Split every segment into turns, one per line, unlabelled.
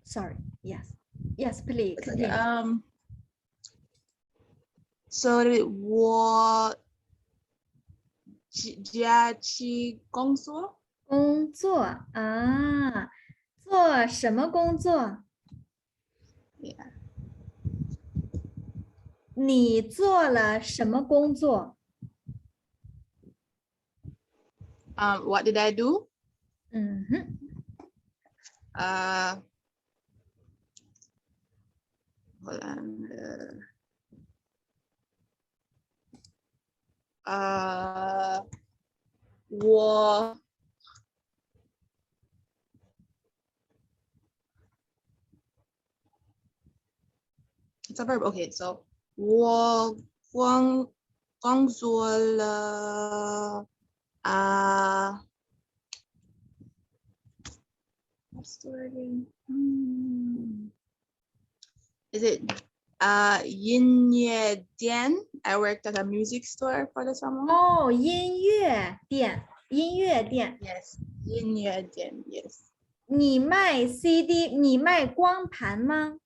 Sorry. Yes. Yes, please
Okay,
continue.
sorry, 我家去工作。
工作啊，做什么工作？
Yeah.
你做了什么工作？
What did I do?
嗯哼，
Hold on. It's a verb. Okay, so 我工作了what's the word again? Is it 音乐店? I worked at a music store for the summer.
哦，音乐店，音乐店。
Yes, 音乐店. Yes.
你卖 CD， 你卖光盘吗？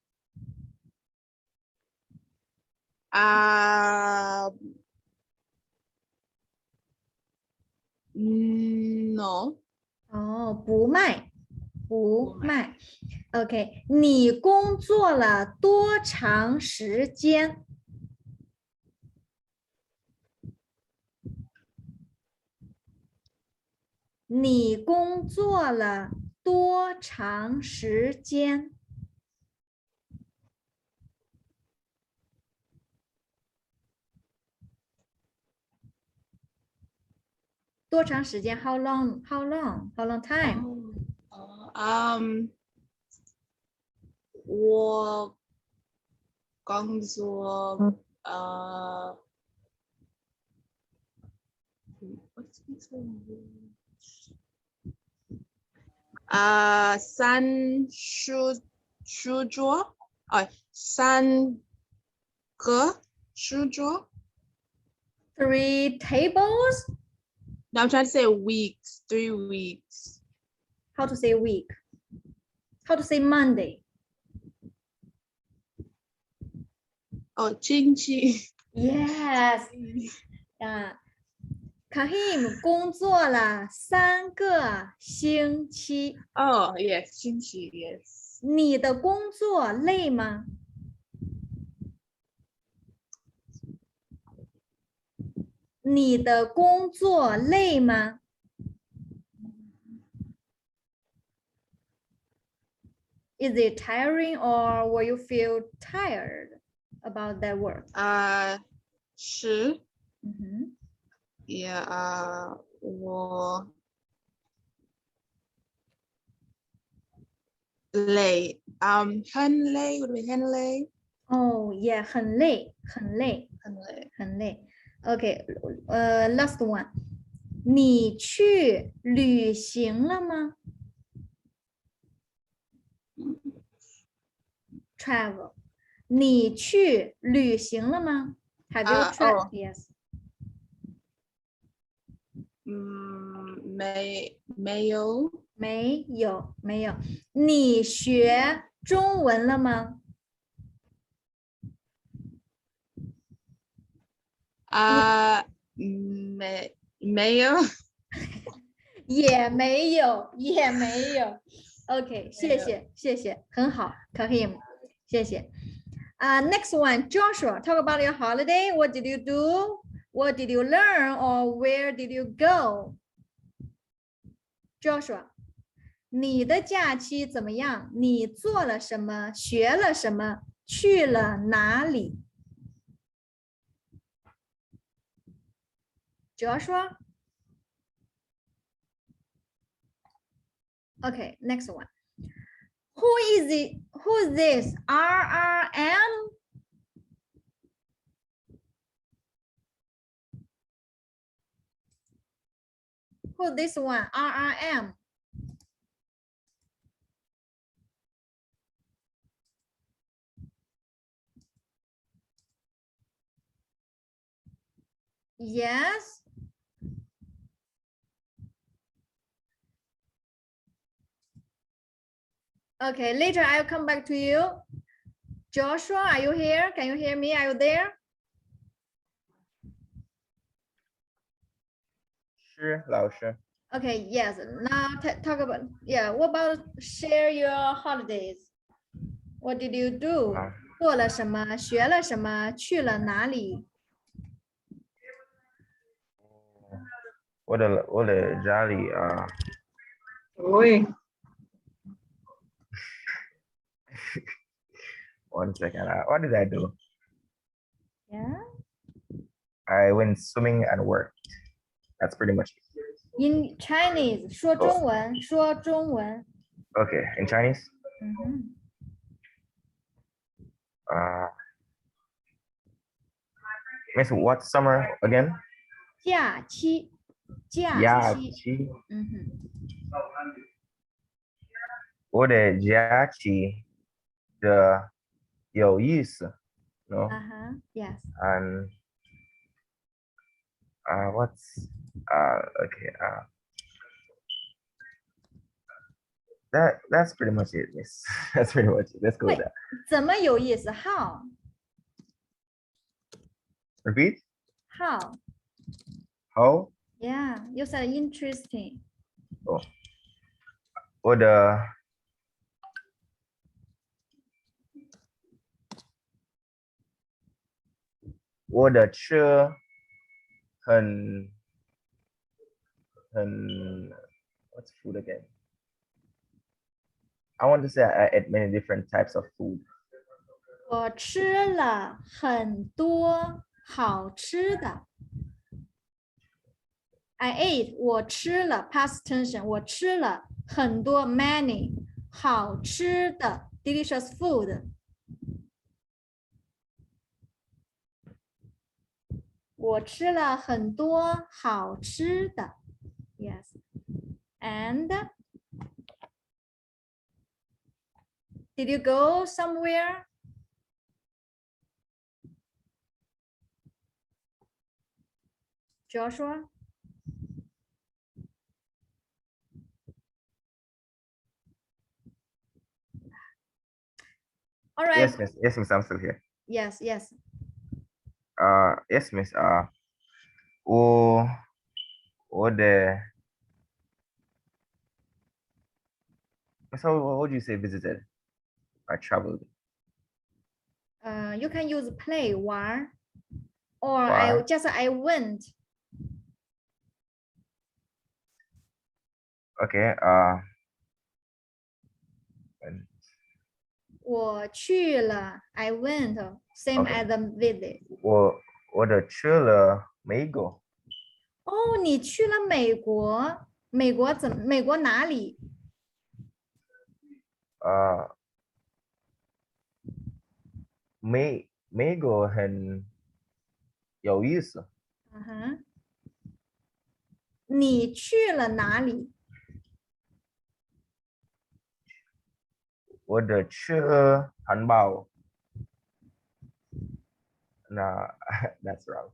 No.
哦，不卖，不卖。OK， 你工作了多长时间？你工作了多长时间？多长时间 ？How long? How long? How long time?
我工作what's this one? 三个书桌.
3 tables?
No, I'm trying to say weeks, 3 weeks.
How to say week? How to say Monday?
Oh, 星期.
Yes. 啊 Kahim 工作了3个星期。
Oh, yes, 星期, yes.
你的工作累吗？你的工作累吗？ Is it tiring or will you feel tired about that work?
是.
Yeah.
我累. 很累, would be 很累.
Oh yeah, 很累，很累，
很累.
很累。OK， last one， 你去旅行了吗？ Travel， 你去旅行了吗？ Have you traveled? Yes.
没有.
没有，没有。你学中文了吗？
没有.
也没有，也没有。OK， 谢谢，谢谢，很好 ，Kahim， 谢谢。Next one, Joshua, talk about your holiday. What did you do? What did you learn? Or where did you go? Joshua, 你的假期怎么样？你做了什么？学了什么？去了哪里 ？Joshua? Okay, next one. Who is it? Who is this? RRM? Who this one? RRM. Yes. Okay, later I'll come back to you. Joshua, are you here? Can you hear me? Are you there?
是老师。
Okay, yes. Now talk about, yeah, what about share your holidays? What did you do? 做了什么？学了什么？去了哪里？
我的家里
Oi.
one second. What did I do?
Yeah.
I went swimming and worked. That's pretty much it.
In Chinese, 说中文，说中文。
Okay, in Chinese. Miss, what summer again?
假期，假期。
Yachi. 我的假期的有意思 no?
Yes.
And what's okay that's pretty much it, miss. That's pretty much it. Let's go with that.
怎么有意思 ？How?
Repeat.
How?
How?
Yeah, you said interesting.
Oh. 我的车很 what's food again? I want to say I ate many different types of food.
我吃了很多好吃的。I ate 我吃了 past tense 我吃了很多 many 好吃的 delicious food。我吃了很多好吃的。Yes. And did you go somewhere? Joshua? All right.
Yes, miss. Yes, miss. I'm still here.
Yes, yes.
Yes, miss. Or the. So, what would you say? Visited or traveled?
You can use play 玩 or
War.
I went.
Okay.
我去了 I went. Same
Okay.
as the visit.
我的去了美国。
哦，你去了美国？美国美国哪里？
美国很有意思。
你去了哪里？
我的去了汉堡。No, that's wrong.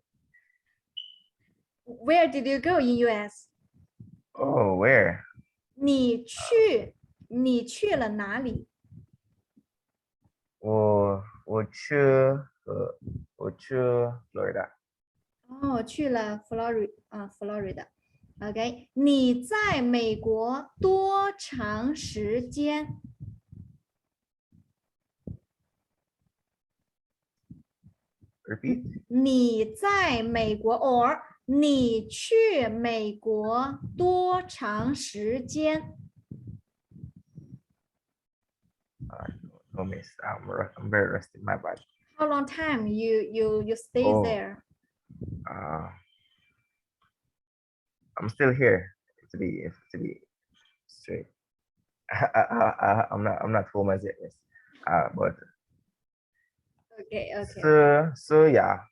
Where did you go in US?
Oh, where?
你去了哪里？
我去Florida。
哦，去了Florida。OK， 你在美国多长时间？
Repeat.
你在美国 or 你去美国多长时间？
No, miss. I'm very rusty. My bad.
How long time you stay
Oh.
there?
I'm still here to be straight. I'm not full as yet, miss. But
Okay.
so yeah.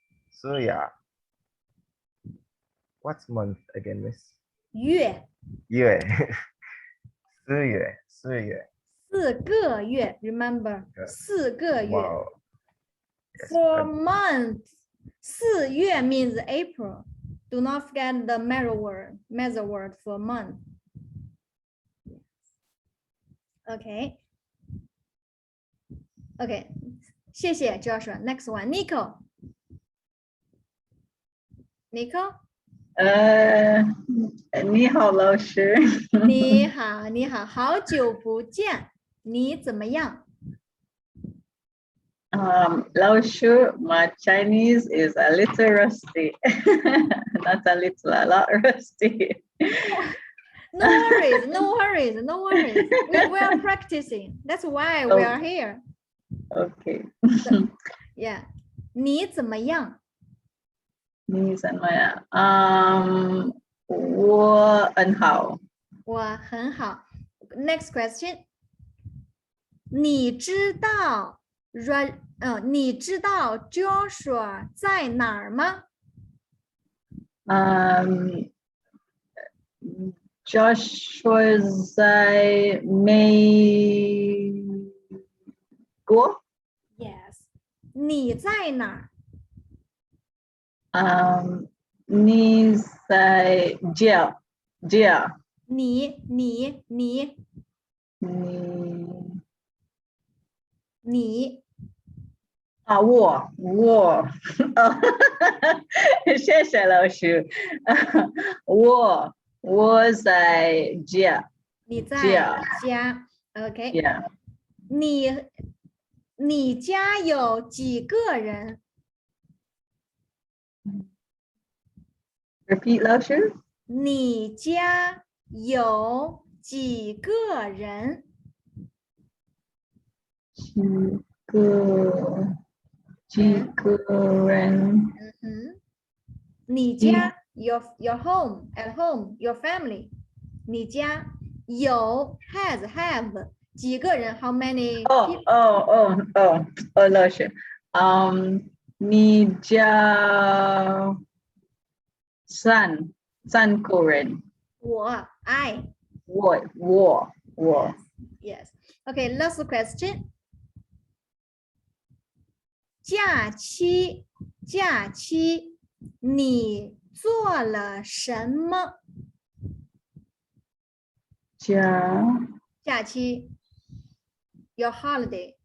What's month again, miss?
月
月4月
4个月 remember 4个月
Wow. Yes,
For month 4月 means April. Do not forget the measure word for month. Okay. OK， 谢谢 Joshua。Next one, Nico。Nico，
你好，老师。
你好，你好，好久不见，你怎么样？
老师, my Chinese is a little rusty. Not a little, a lot rusty.
No worries, no worries, no worries. We are practicing. That's why we are here.
Okay.
Yeah. 你怎么样？
你怎么样？我很好。
我很好。Next question. 你知道你知道 Joshua 在哪儿吗？
Joshua 在美国。
Yes. 你在哪儿？
你在家。
你
我谢谢老师。我在家。
你在家。OK。
Yeah.
你家有几个人？
Repeat 老师。
你家有几个人？
几个人。
你家 your home at home your family 你家有 have 几个人 how many people?
老师。你家三个人。
我 I
我
yes okay last question 假期你做了什么？假期 your holiday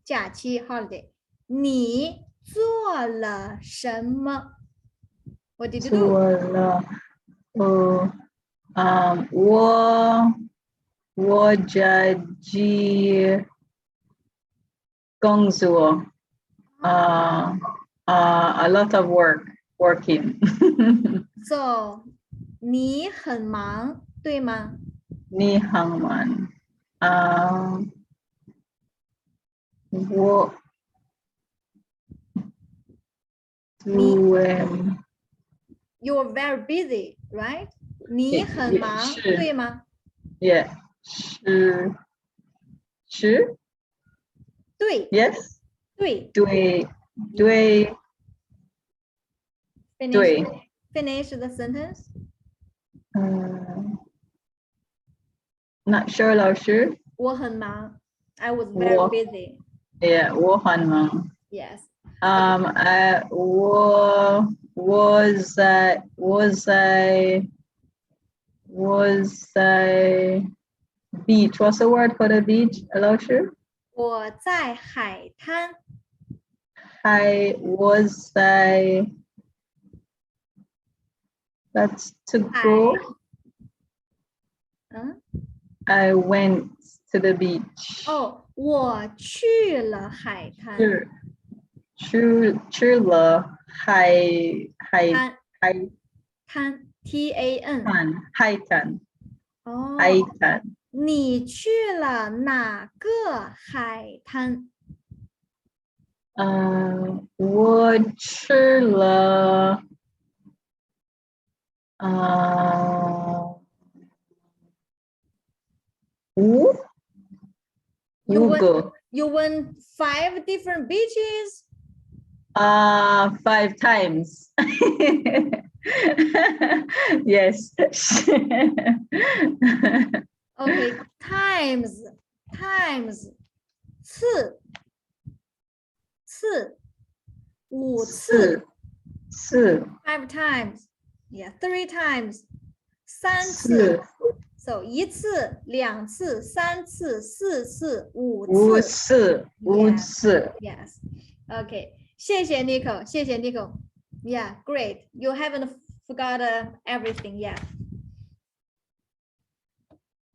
假期 holiday 你做了什么 What did you do?
做了我在家工作。A lot of working.
So 你很忙对吗？
你很忙。我
You're very busy, right? 你很忙对吗？
Yeah. 是。
对
Yes.
对 Finish the sentence.
Not sure 老师。
我很忙 I was very busy.
Yeah, 我很忙。
Yes.
Was I beach? What's the word for the beach? 老师。
我在海滩。
That's to go. I went to the beach.
我去了海滩。
去了海
滩 TAN
海滩。
你去了哪个海滩？
我去了五个。
You went 5 different beaches?
5 times. Yes.
Okay, times 次 5次
5
5 times. Yeah, 3 times 3次 So 一次、两次、三次、四次、五
五
次。
次，五
Yes.
次。
Yes. Okay. 谢谢 Nico. 谢谢 Nico. Yeah, great. You haven't forgot everything yet.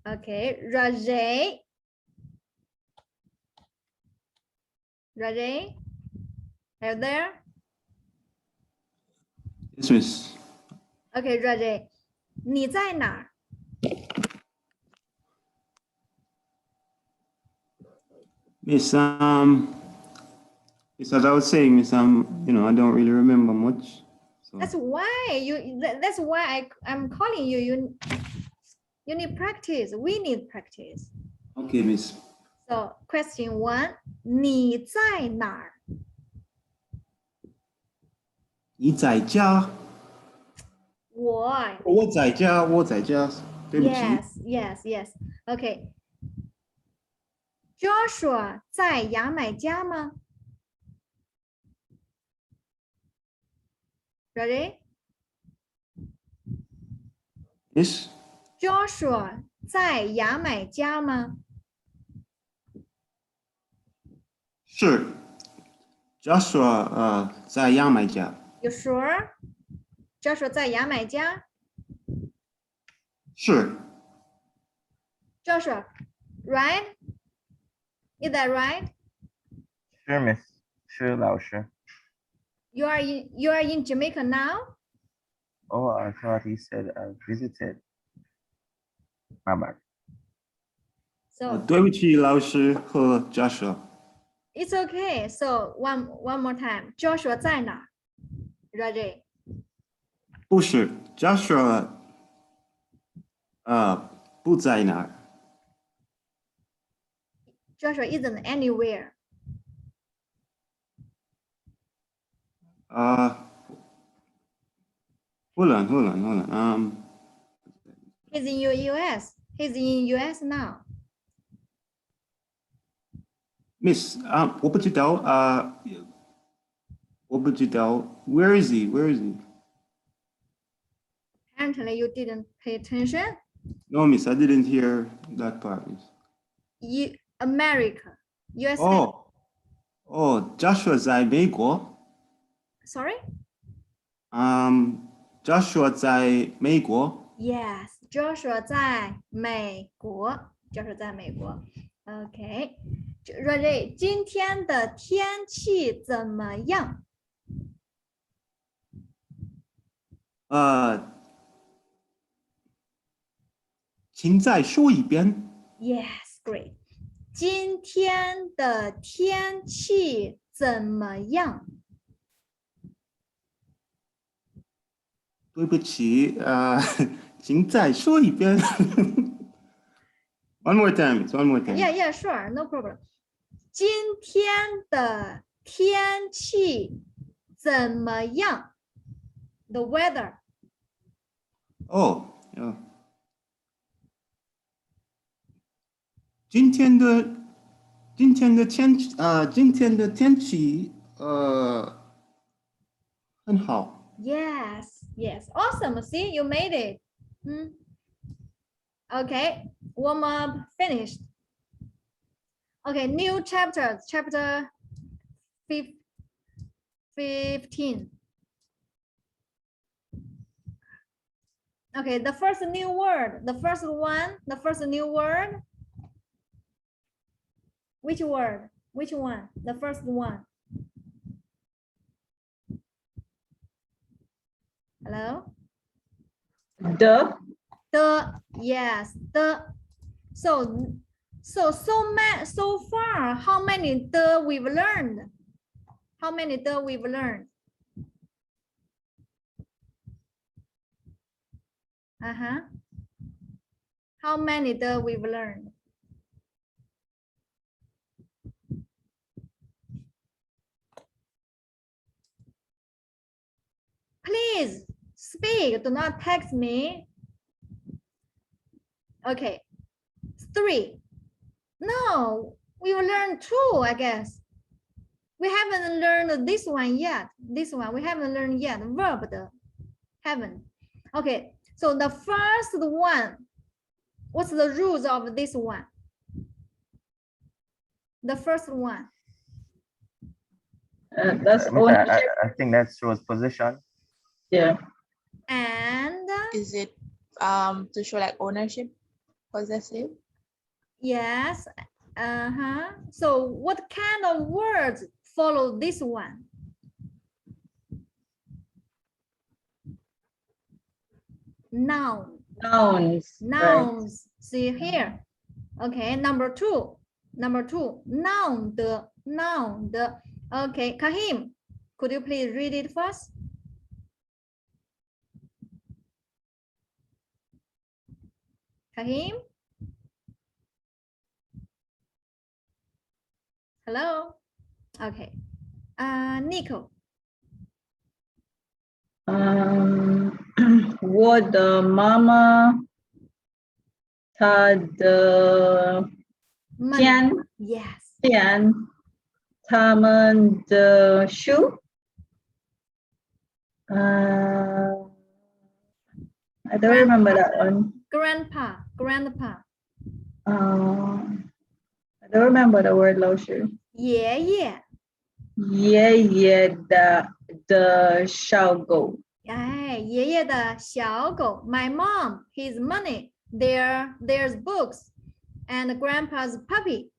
Okay, Rajay. Rajay, are you there?
Yes, miss.
Okay, Rajay. 你在哪儿？
Miss, as I was saying, miss, you know, I don't really remember much. So,
That's why that's why I'm calling you. You need practice. We need practice.
okay, miss.
So question 1, 你在哪儿？
你在家？
我
我在家，我在家。对不起。
Yes, yes, yes. Okay. Joshua 在牙买加吗 ？Ready?
Yes.
Joshua 在牙买加吗？
是。Joshua 在牙买加。
You sure? Joshua 在牙买加
是。
？Joshua, right? Is that right?
是 Miss， 是老师。
You are in Jamaica now?
Oh, I thought he said visited. My bad.
So
对不起，老师和 Joshua。
it's okay. So one more time. Joshua 在哪儿 ？Ready?
不是 Joshua 不在那儿。
Joshua isn't anywhere.
Hold on.
He's in US. He's in US now.
Miss, 我不知道Where is he?
Apparently you didn't pay attention.
No, miss, I didn't hear that part, miss.
America. USA.
Joshua 在美国。
Sorry?
Joshua 在美国。
Yes. Joshua 在美国。Joshua 在美国。OK. Ready? 今天的天气怎么样？
请再说一遍。
Yes, great. 今天的天气怎么样？
对不起，请再说一遍。One more time.
Yeah, sure, no problem. 今天的天气怎么样 ？The weather.
Yeah. 今天的天气很好。
Yes, awesome. See, you made it. Okay, warm up, finished. Okay, new chapter 15. Okay, the first new word, the first new word. Which word? Which one? The first one. Hello?
The.
Yes, the. So far, how many the we've learned? How many the we've learned? How many the we've learned? Please speak, do not text me. Okay, 3. No, we will learn 2, I guess. We haven't learned this one yet. This one we haven't learned yet. Verb the haven't. Okay, so the first one, What's the rules of this one? The first one.
That's
Miss,
ownership.
I think that shows position.
Yeah.
And
Is it to show like ownership, possessive?
yes. So what kind of words follow this one? Noun.
Nouns. Right.
Nouns. See here. Okay, number two. Number two. Noun. The noun. The. Okay, Kahim, could you please read it first? Kahim? Hello? Okay. Nico.
Would the mama had the
Money.
Tian
Yes.
Taman the shoe? I don't remember that one.
Grandpa. Grandpa.
I don't remember the word low shoe.
Yeah, yeah.
Yeah, the shall go.
哎，爷爷的小狗 my mom, his money, there's books, and grandpa's puppy.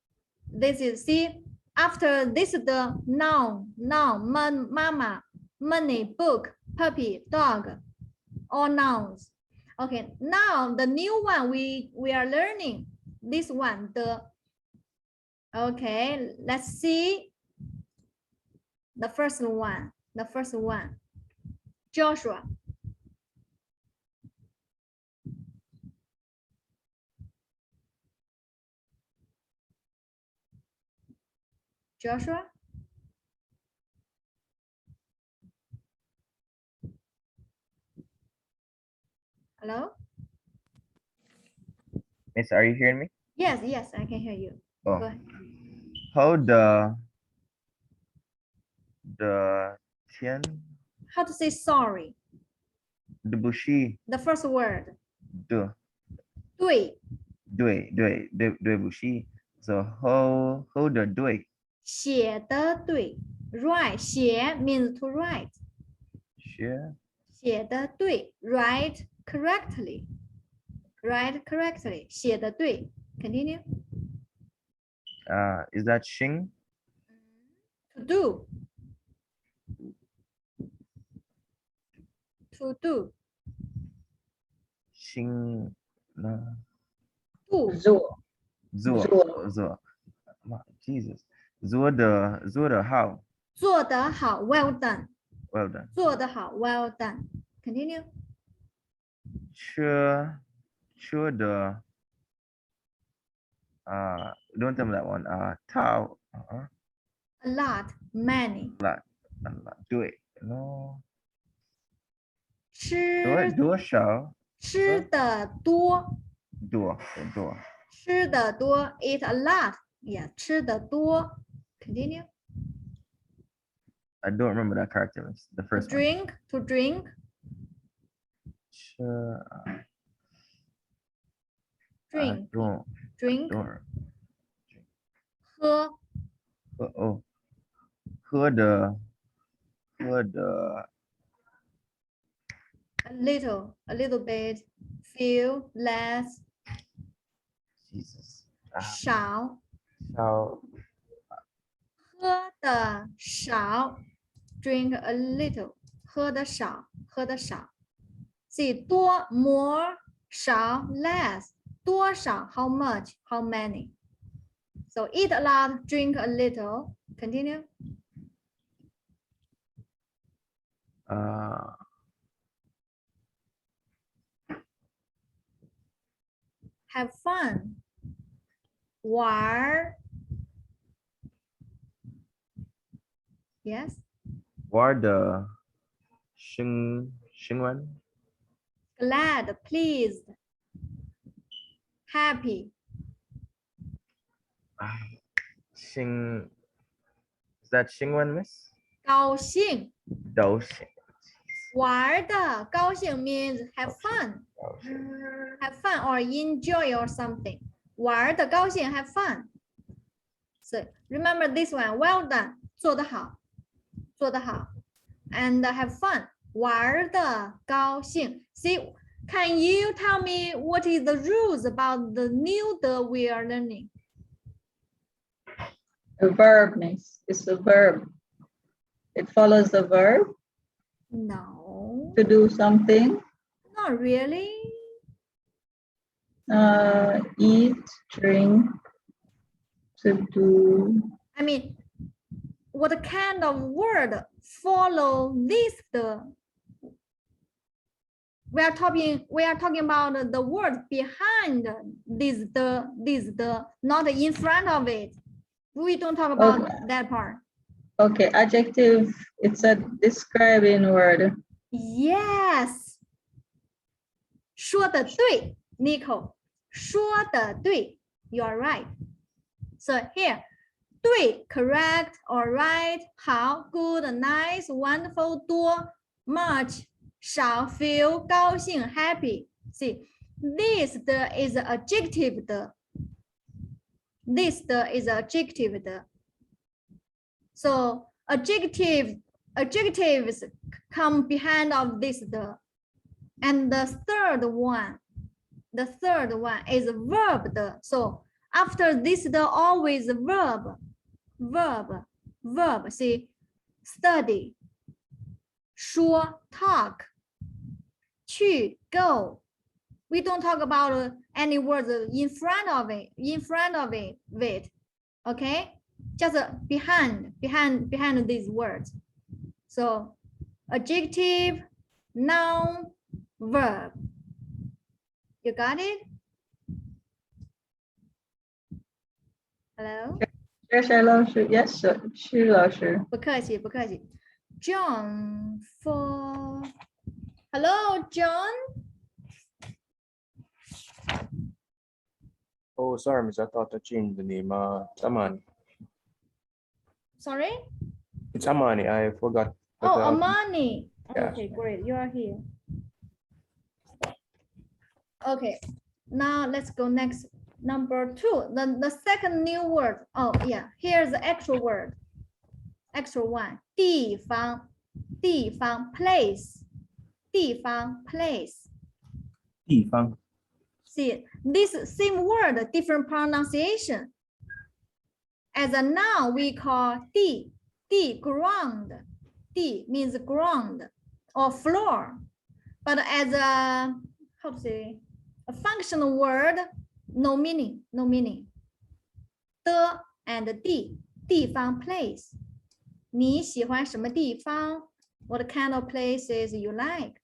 This is, see, after this is the noun, mama, money, book, puppy, dog, all nouns. Okay, now the new one we are learning, this one, the, okay, let's see the first one, Joshua. Joshua? Hello?
Miss, are you hearing me?
Yes, yes, I can hear you.
Oh.
Go ahead.
How the Tian,
How to say sorry?
the Bushi,
The first word.
the
对
Bushi. So how the dui?
写的对 right 写 means to write
Share.
写的对 write correctly 写的对 continue
Is that Xing?
to do
Xing.
do
Zo.
Zo. Jesus. Zo the how?
做得好 well done
Well done.
做得好 well done continue
Sure the don't tell me that one. Tao.
a lot many
Lot. Do it. No.
吃
多少
吃的多
多
吃的多 eat a lot yeah 吃的多 continue
I don't remember that character. The first one.
to drink drink drink
Don't.
喝
喝的
a little bit few less
Jesus.
少
So
喝的少 drink a little 喝的少 see 多 more 少 less 多少 how much how many so eat a lot drink a little continue have fun 玩 yes
玩的 Xingwen
glad pleased happy
Xing. Is that Xingwen, Miss?
高兴
Dosing.
玩的高兴 means have fun. Have fun or enjoy or something. 玩的高兴 have fun. So remember this one. Well done. 做得好，做得好。And have fun. 玩的高兴。See, can you tell me what is the rules about the new the we are learning?
A verb, miss. It's a verb. It follows the verb
No,
to do something.
not really.
Eat, drink, to do.
I mean, what kind of word follow this the? We are talking about the word behind this the, not in front of it. We don't talk about
Okay.
that part.
Okay, adjective, it's a describing word.
Yes. 说得对 Nico. 说得对 You are right. So here, 对 correct, all right, 好 good, nice, wonderful, 多 much, 少 few, 高兴 happy. See, this the is adjective 的 This the is adjective 的 So adjectives come behind of this the. And the third one is verb the. So after this the always verb. See, study, 说 talk, 去 go. We don't talk about any words in front of it. Okay, just behind these words. So adjective, noun, verb. You got it? Hello?
Yes, sure, 老师.
不客气，不客气。John for Hello, John.
Oh, sorry, miss. I thought I changed the name. It's Amani.
Sorry?
It's Amani. I forgot.
Oh,
But,
Amani.
yeah.
Okay, great. You are here. Okay, now let's go next. Number 2, the second new word. Oh, yeah, here's the actual word. Actual one. 地方 place. 地方 place.
地方
See, this same word, different pronunciation. As a noun, we call 地 ground. 地 means ground or floor. But as a, how to say, a functional word, no meaning. 的 and 地方 place. 你喜欢什么地方? What kind of places you like?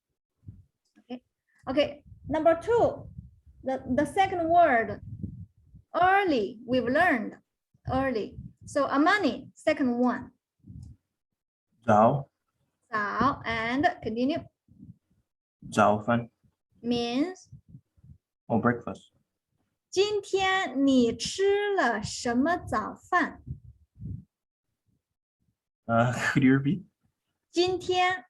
Okay. Number 2, the second word, early. We've learned early. So Amani, second one.
早
早 and continue
早饭
means
or breakfast.
今天你吃了什么早饭？
Could you repeat?
今天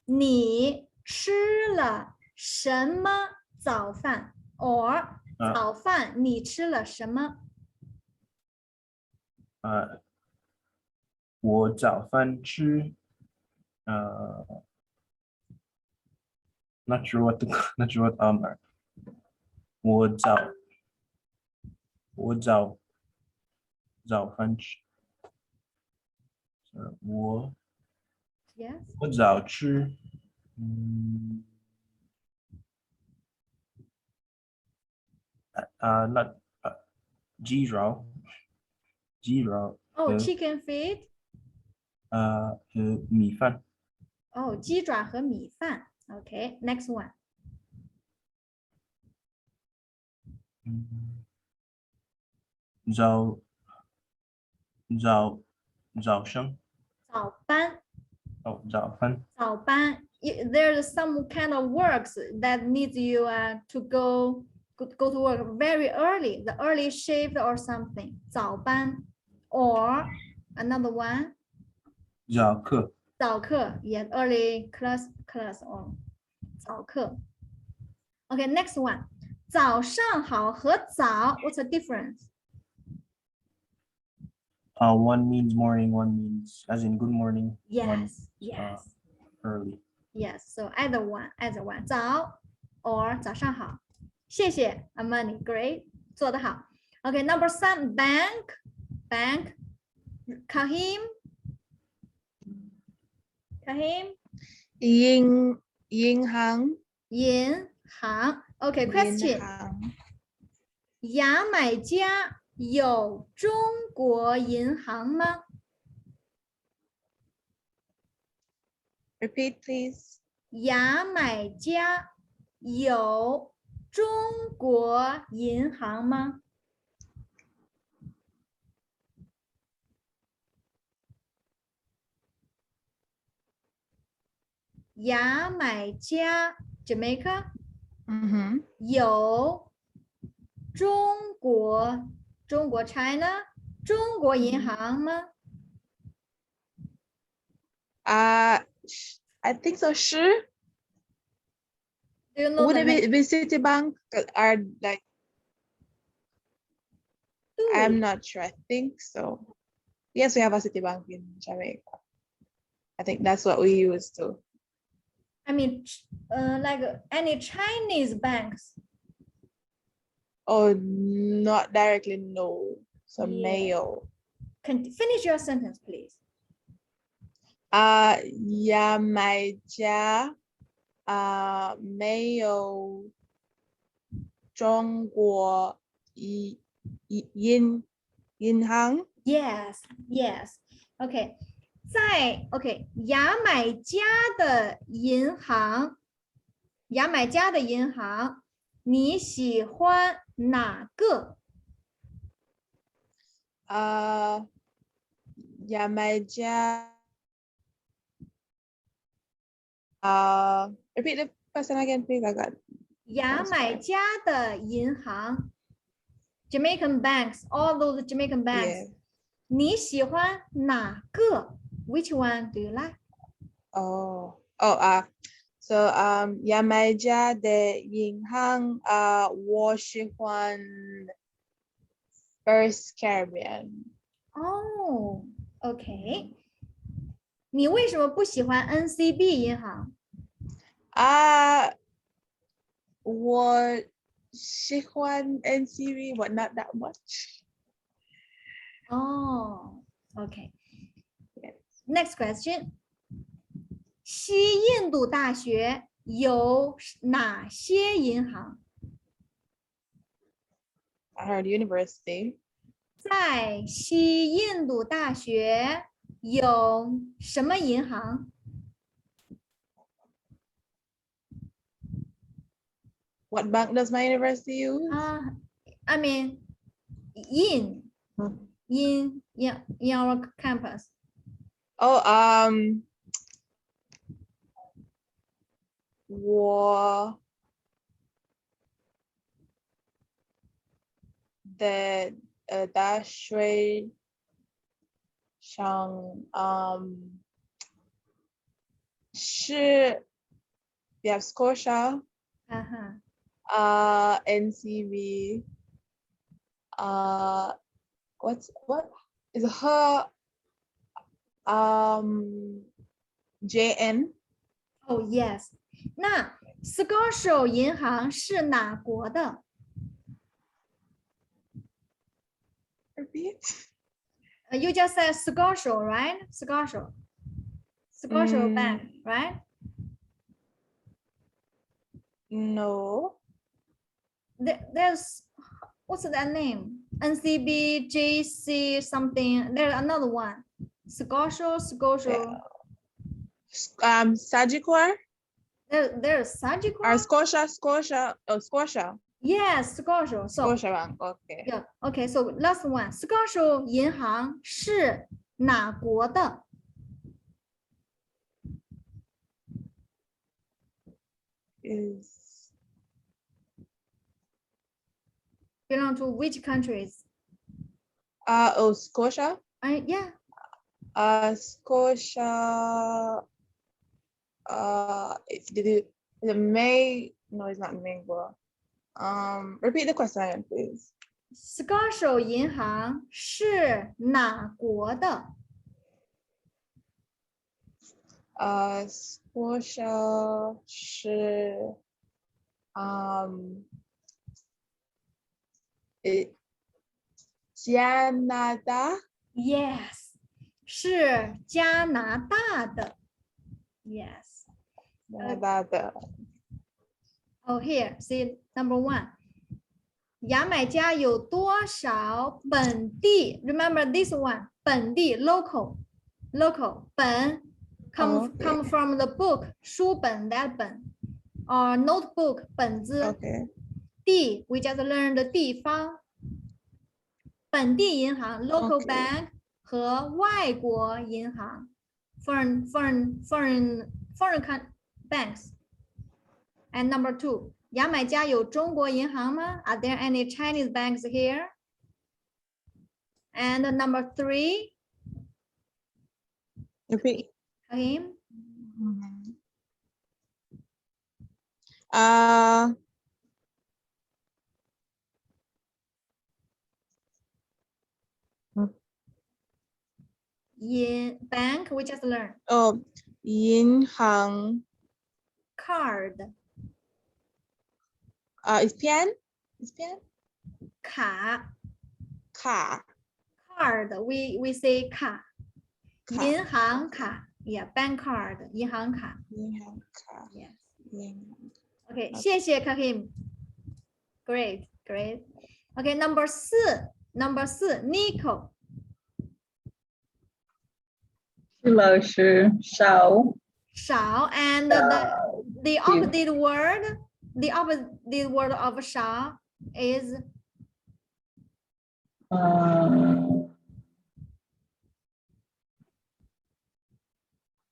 你吃了什么早饭 ？or 早饭你吃了什么？
我早饭吃not sure what我早饭吃
Yes.
我早吃not 鸡肉
Oh, chicken feet.
和米饭
Oh, 鸡爪和米饭。Okay, next one.
早上
早班。
早班
早班. There's some kind of works that needs you to go to work very early, the early shift or something. 早班 or another one.
早课
早课 yes early class or 早课 okay next one 早上好和早 what's the difference
One means morning, one means as in good morning. One
yes yes
early.
yes so either one 早 or 早上好谢谢 Amani great 做得好 okay number 3 bank Kahim
银行
银行 okay question 牙买加有中国银行吗
Repeat, please.
牙买加有中国银行吗？牙买加 Jamaica
Mm-hmm.
有中国 China 中国银行吗？
I think so. Sure.
Do you know
Would
the
it
name?
be Citibank? Are like I'm not sure. I think so. Yes, we have a Citibank in Jamaica. I think that's what we use too.
I mean, like any Chinese banks.
Oh, not directly, no. So
Yeah.
Mayo.
Finish your sentence, please.
牙买加没有中国银行。
Yes, yes. OK， 在 OK 牙买加的银行，你喜欢哪个？
牙买加repeat the question again, please. I got
牙买加的银行 ，Jamaican banks, all those Jamaican banks.
yeah.
你喜欢哪个 ？Which one do you like?
So 牙买加的银行我喜欢 First Caribbean.
哦 ，OK。你为什么不喜欢 NCB 银行？
我喜欢 NCB, but not that much.
哦 ，OK。
Yes.
Next question， 西印度大学有哪些银行？
Harvard University.
在西印度大学有什么银行？
What bank does my university use?
I mean, in our campus.
Oh, 我的大学上是 we have Scotia, NCB, what is her JN?
Oh yes. 那 Scotia 银行是哪国的？
Repeat.
You just said Scotia, right? Scotia Bank, right?
No.
There's what's that name? NCB, JC something. There's another one. Scotia.
Sagicor?
There's Sagicor.
Or Scotia.
Yes, Scotia. So
Scotia Bank. Okay.
yeah. Okay. So last one. Scotia 银行是哪国的？
Is
Belong to which countries?
Scotia?
Yeah.
Scotia. Is it May? No, it's not mango. Repeat the question again, please.
Scotia 银行是哪国的？
Scotia 是加拿大。
Yes，是加拿大的。Yes。
加拿大的。
Oh, here, see number 1. 牙买加有多少本地 ？Remember this one， 本地 local 本 come
Okay.
come from the book 书本 that 本 or notebook 本子。
Okay.
地 we just learned 地方。本地银行 local
Okay.
bank 和外国银行 foreign banks。And number 2, 牙买加有中国银行吗？ Are there any Chinese banks here? And number 3,
Repeat.
Kahim, bank we just learned.
银行
Card,
is pen? Is pen?
卡
卡
card we say 卡。
卡
银行卡 yeah bank card 银行卡。
银行卡
Yes.
银行
OK， 谢谢 Kahim。Great, great. OK, number 4, Nico.
是老师少
少 and the opposite word of 少 is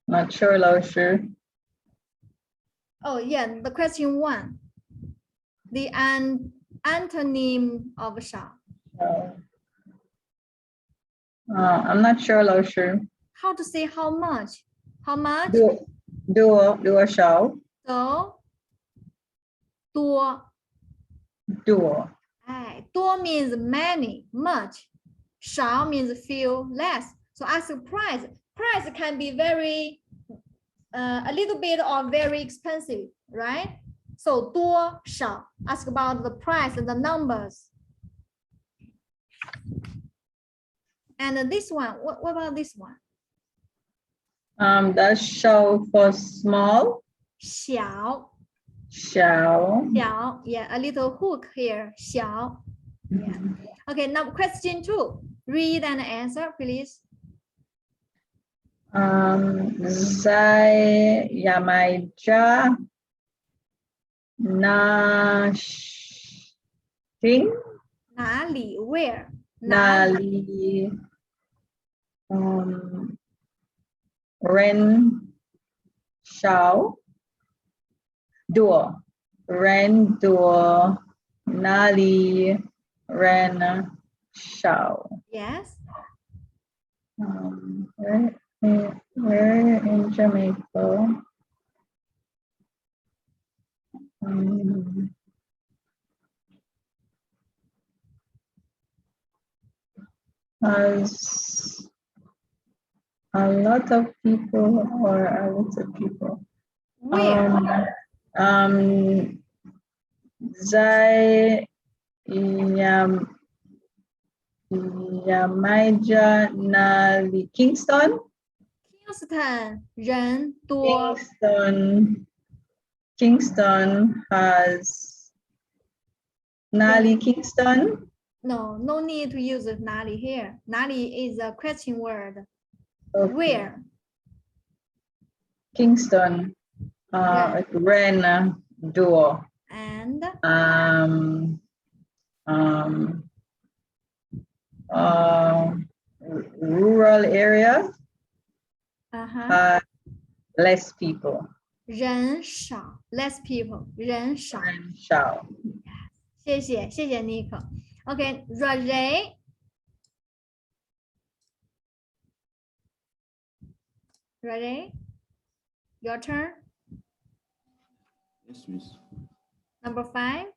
not sure 老师
oh yeah the question 1 the antonym of 少
I'm not sure 老师
how to say how much
多少
so 多
多
多 means many, much. 少 means few, less. So ask price. Price can be very, a little bit or very expensive, right? So 多少 ask about the price and the numbers. And this one, what about this one?
That's show for small
小
小
yeah, a little hook here, 小 yeah. Okay, now question 2. Read and answer, please.
在牙买加
哪里 where
哪里人少多人多哪里人少
yes
where in Jamaica has a lot of people or a lot of people.
where
在Jamaica na Kingston.
Kingston 人多
Kingston has Nali Kingston.
no need to use nali here. Nali is a question word.
Okay.
Where?
Kingston. Ren door.
And
rural area. Less people.
人少 less people 人少
人少
谢谢 Nico. OK, Roger Ready? Your turn.
Yes, Miss.
Number 5.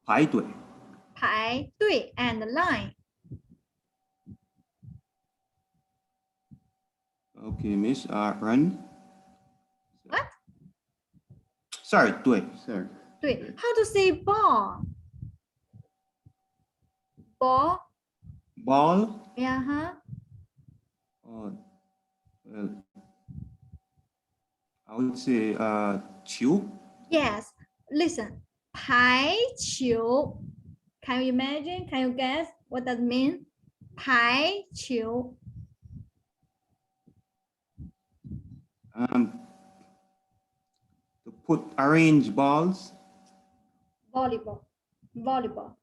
排队。
排队 and line.
Okay, Miss. Run.
What?
Sorry, 队。Sorry.
对 How to say ball? Ball.
Ball.
Yeah, huh?
Oh, well, I would say 球。
Yes. Listen. 排球. Can you imagine? Can you guess what that means? 排球.
To put arrange balls.
Volleyball. Volleyball.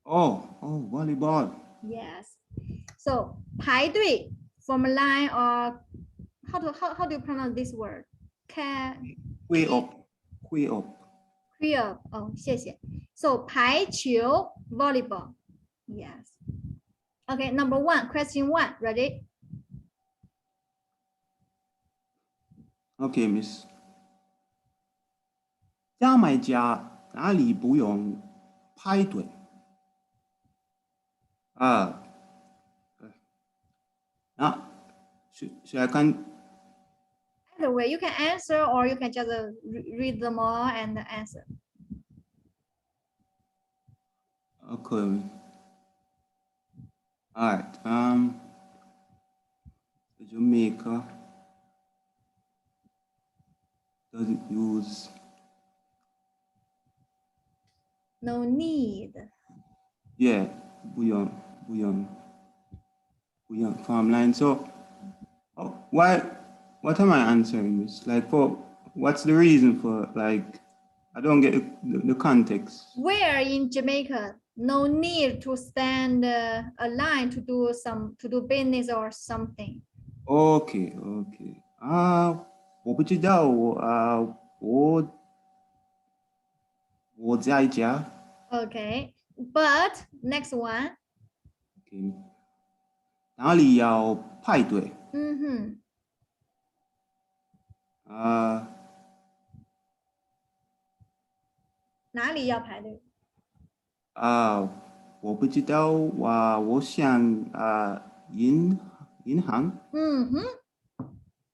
Oh, volleyball.
Yes. So 排队 from a line or how do you pronounce this word? Can
Way up. Way up.
clear. Oh, 谢谢. So 排球 volleyball. Yes. Okay, number 1, question 1. Ready?
Okay, Miss. 家买家哪里不用排队？should I can
Either way, you can answer or you can just read them all and answer.
okay. All right. Jamaica doesn't use
No need.
yeah 不用farmland. So what am I answering this? Like what's the reason for like I don't get the context.
Where in Jamaica, no need to stand a line to do business or something.
Okay. 我不知道我在家。
Okay, but next one.
Okay. 哪里要排队？
哪里要排队？
我不知道，我想银行。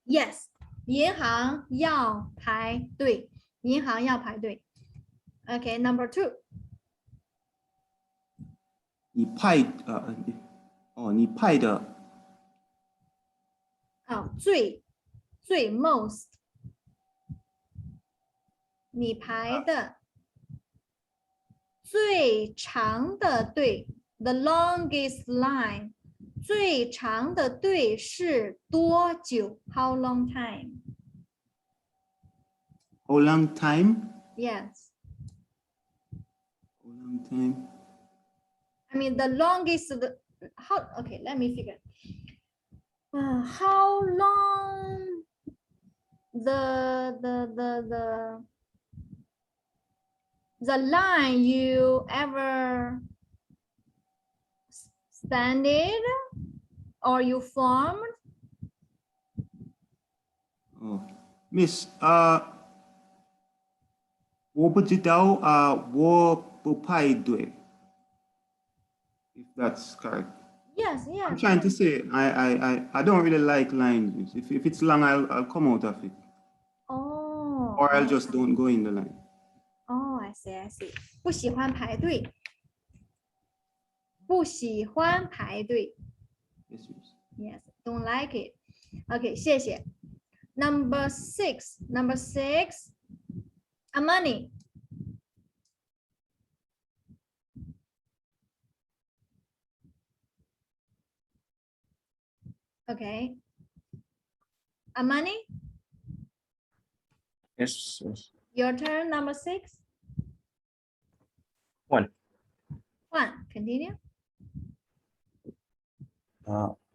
Yes, 银行要排队，银行要排队。Okay, number 2.
你派的
最 most. 你排的最长的队 the longest line. 最长的队是多久 How long time?
How long time?
Yes.
How long time?
I mean the longest okay, let me figure. How long the line you ever standed or you formed?
Oh, Miss, 我不知道我不排队。If that's correct.
Yes.
I'm trying to say I don't really like lines. If it's long, I'll come out of it.
Oh.
Or I'll just don't go in the line.
Oh, I see. 不喜欢排队。不喜欢排队。
Yes, Miss.
Yes, don't like it. Okay, 谢谢。Number 6. Money. Okay. Money.
Yes.
Your turn, number 6.
1.
1. Continue.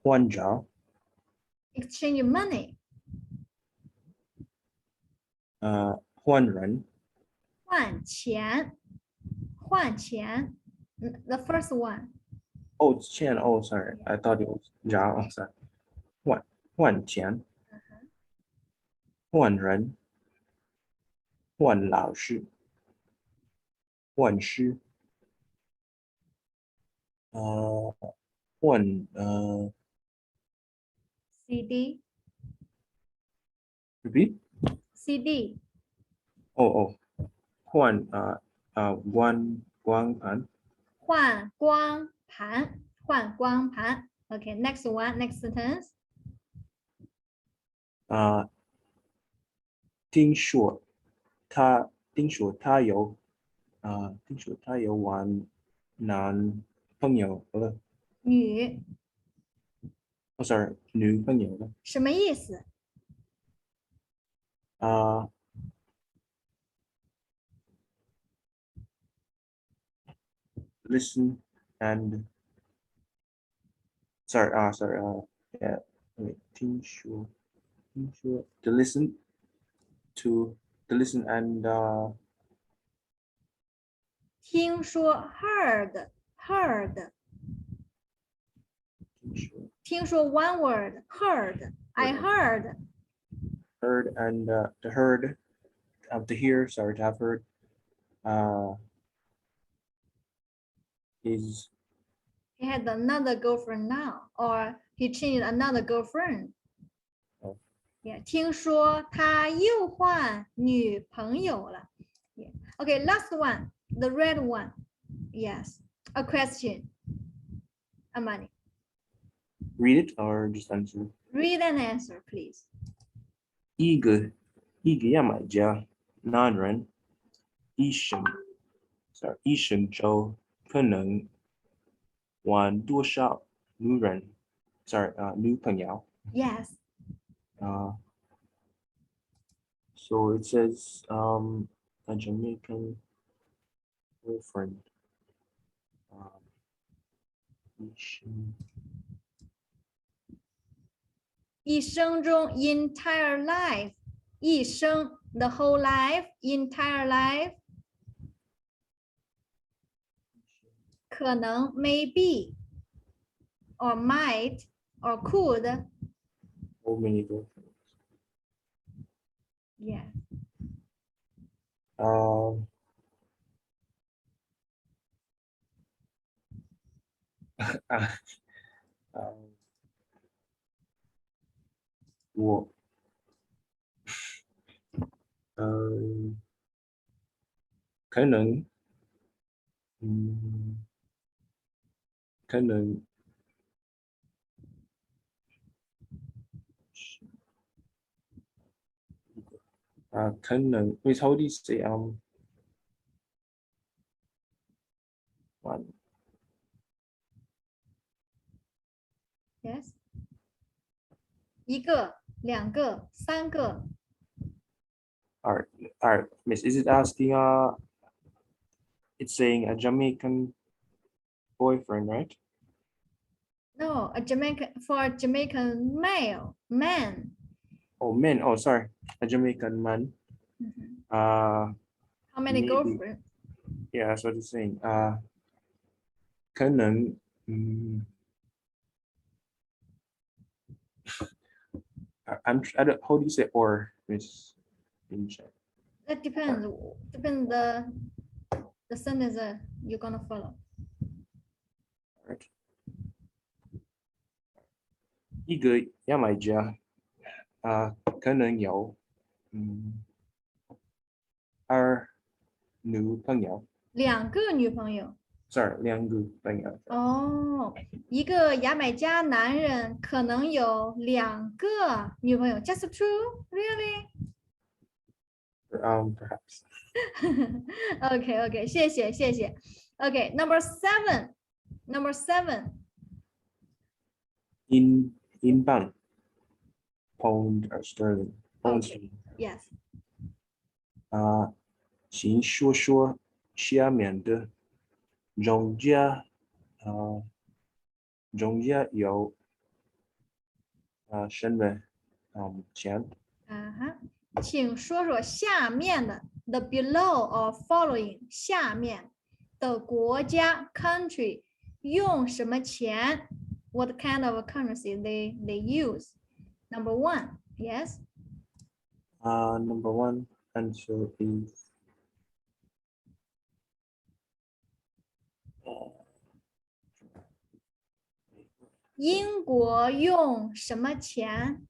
换找
Exchange money.
换人
换钱. The first one.
Oh, Chen. Oh, sorry. I thought it was Zhao. Oh, sorry. 换钱，换人，换老师，换诗，换
CD
repeat
CD
换光盘，
换光盘，换光盘。Okay, next one, next sentence.
听说他有男朋友了
女
，sorry，女朋友了。
什么意思？
Listen and yeah, wait, 听说 to listen and
听说 heard 听说 one word heard I heard
heard and to heard to hear, sorry, to have heard is
he had another girlfriend now or he changed another girlfriend.
Oh.
Yeah, 听说他又换女朋友了。Yeah. Okay, last one, the red one. Yes, a question. Amani,
read it or just answer.
read and answer, please.
一个牙买加男人一生中可能玩多少女人女朋友
Yes.
So it says a Jamaican girlfriend
一生中 entire life 一生 the whole life entire life 可能 maybe or might or could
how many girlfriends
yeah
我可能可能可能 wait how do you say one
yes 一个两个三个
all right miss, is it asking it's saying a Jamaican boyfriend, right?
no a Jamaican for a Jamaican male man
Oh man, oh sorry, a Jamaican man.
how many
maybe.
girlfriends
Yeah, that's what it's saying. 可能I don't, how do you say or, Miss?
that depends the sentence you're gonna follow
Right. 一个牙买加可能有二女朋友
两个女朋友
，sorry，两个朋友。
哦，一个牙买加男人可能有两个女朋友。Just true, really?
Perhaps.
Okay, 谢谢。Okay, number seven.
英镑 pound or sterling pound sterling
Yes.
请说说下面的中价有什么钱
请说说下面的 the below or following 下面的国家 country 用什么钱 what kind of currency they use? Number one, yes.
Number one answer is
英国用什么钱？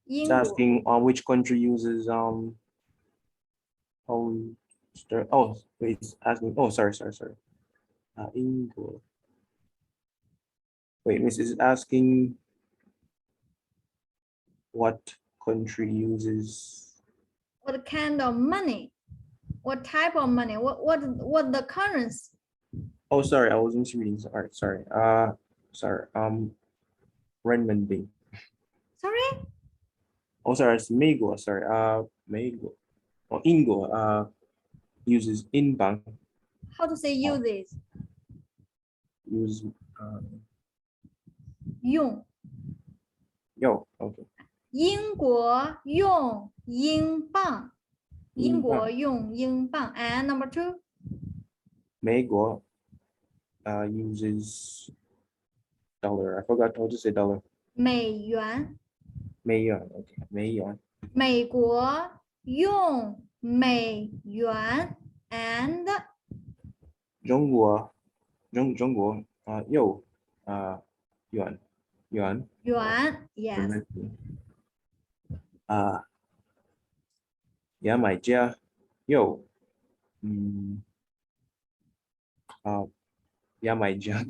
it's
英国
asking which country uses pound sterling. Oh, wait, it's asking. Oh, sorry. Ingo. Wait, Miss is asking what country uses.
what kind of money? What type of money? What the currency?
Oh, sorry, I was misreading. Sorry. Sorry. Renminbi.
Sorry?
Oh, sorry, it's Mego. Sorry. Mego. Or Ingo. Uses inbank.
How to say use this?
Use
用
yo. Okay.
英国用英镑，英国用英镑。And number two,
Mego uses dollar. I forgot how to say dollar.
美元，
Mayon. Okay. Mayon.
美国用美元。And
Zhongguo. Zhongguo. Yo. Yuan.
元 yes.
Yeah, my dear. Yo. Yeah, my dear.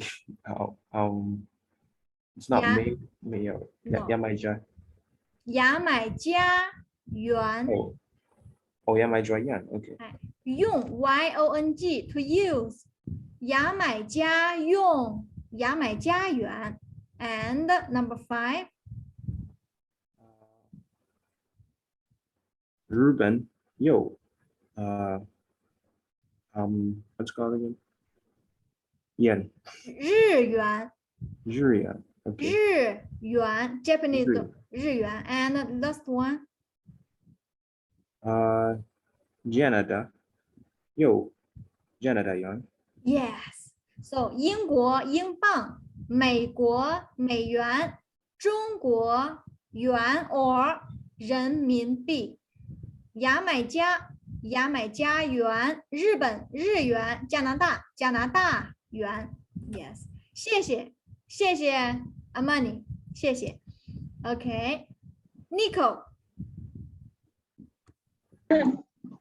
It's not
Yeah.
Mayo.
No.
Yeah, my dear.
牙买加元
Oh, yeah, my dear. Yeah. Okay.
用 YONG to use 牙买加用牙买加元。And number five,
Ruben. Yo. What's it called again? Yen.
日元
Yuan. Okay.
日元 Japanese
日
日元。And last one,
Canada. Yo. Canada yuan.
yes. So 英国英镑，美国美元，中国元 or 人民币，牙买加牙买加元，日本日元，加拿大元。Yes， 谢谢 Amani， 谢谢。Okay, Nico.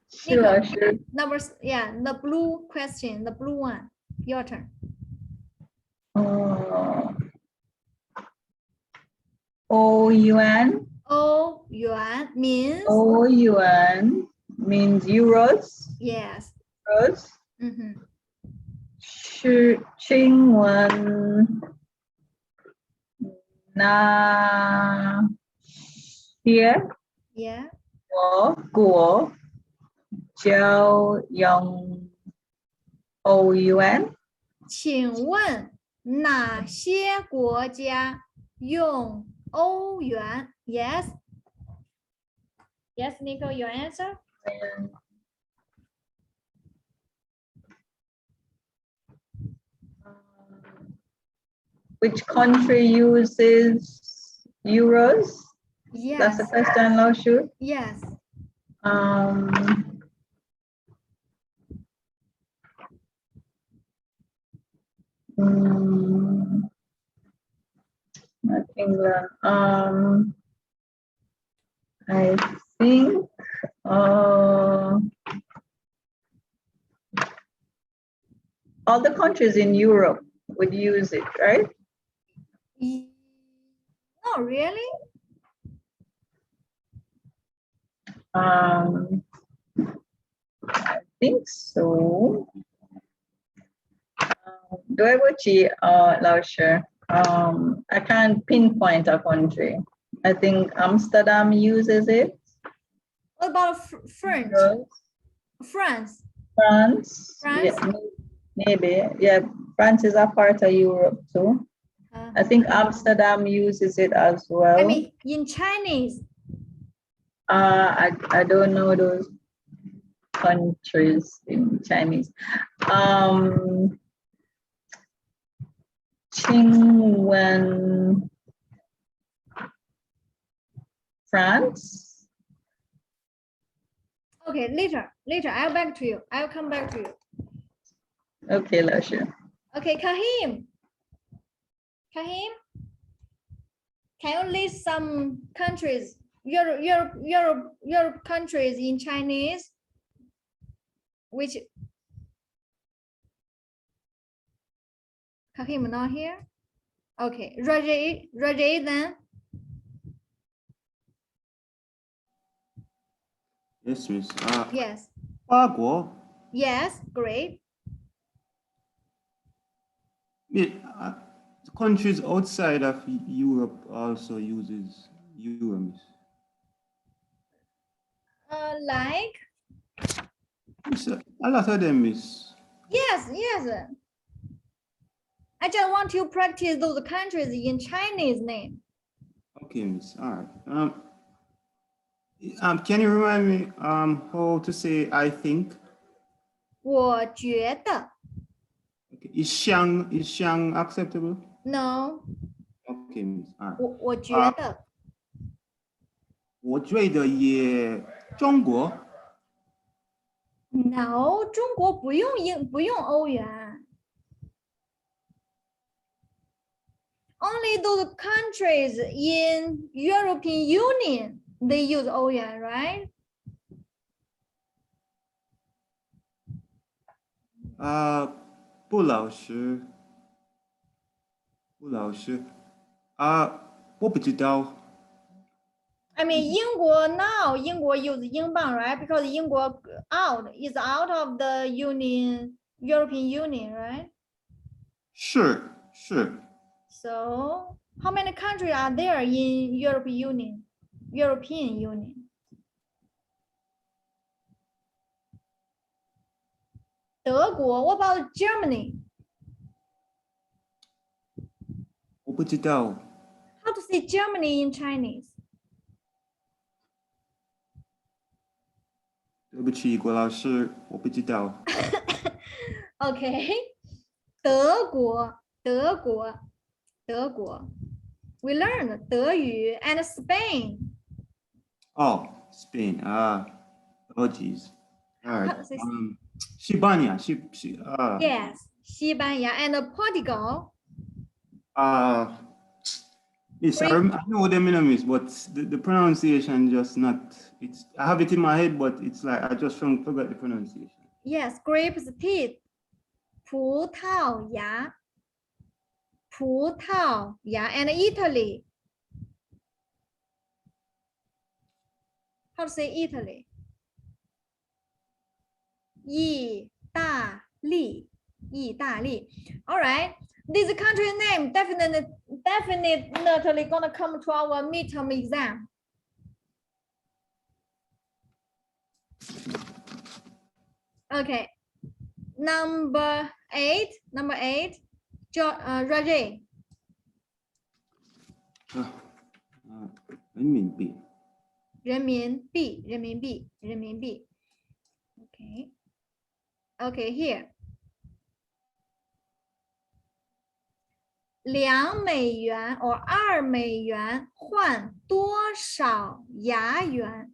Sure.
Number the blue question, the blue one. Your turn.
O yuan.
O yuan means
O yuan means euros.
yes.
Euros.
Mhm.
CHIN2001
Yeah.
国交用 O yuan.
请问哪些国家用欧元 ？Yes. Yes, Nico, your answer?
Which country uses euros? That's the
Yes.
question, Laoshu.
Yes.
Not England. I think all the countries in Europe would use it, right?
No, really?
I think so. Doebuchi Laoshu. I can't pinpoint a country. I think Amsterdam uses it.
What about French? France.
France.
France?
Yeah, maybe. Yeah, France is a part of Europe too. I think Amsterdam uses it as well.
I mean, in Chinese.
I don't know those countries in Chinese. Qingwen, France.
Okay, later. I'll back to you. I'll come back to you.
Okay, Lasha.
Okay, Kahim, can you list some countries, Europe countries in Chinese? Which Kahim not here? Okay, Roger then.
Yes, Miss.
Yes.
法国
Yes, great.
countries outside of Europe also uses euro, Miss.
Like?
Miss, a lot of them, Miss.
Yes. I just want to practice those countries in Chinese name.
Okay, Miss. All right. Can you remind me how to say I think?
我觉得
Okay. Is Xiang acceptable?
No.
Okay, Miss. All right.
我觉得
我觉得也中国
No， 中国不用欧元。Only those countries in European Union they use 欧元 right?
不老实我不知道
I mean 英国 now 英国 use 英镑 right? Because 英国 is out of the European Union right?
是
So how many countries are there in European Union? 德国 What about Germany?
我不知道
How to say Germany in Chinese?
对不起郭老师我不知道
Okay. 德国 We learned 德语 and Spain.
Oh, Spain. Oh, geez. All right.
How to say-
西班牙
Yes. 西班牙 and Portugal.
Yes, I know them enemies, but the pronunciation just not. I have it in my head, but it's like I just forgot the pronunciation.
Yes. Grapes teeth. 葡萄牙 and Italy. How to say Italy? 意大利 All right. This country name definitely gonna come to our midterm exam. Okay. Number eight. Roger.
人民币
人民币 Okay, here. 2美元 or 2美元换多少牙元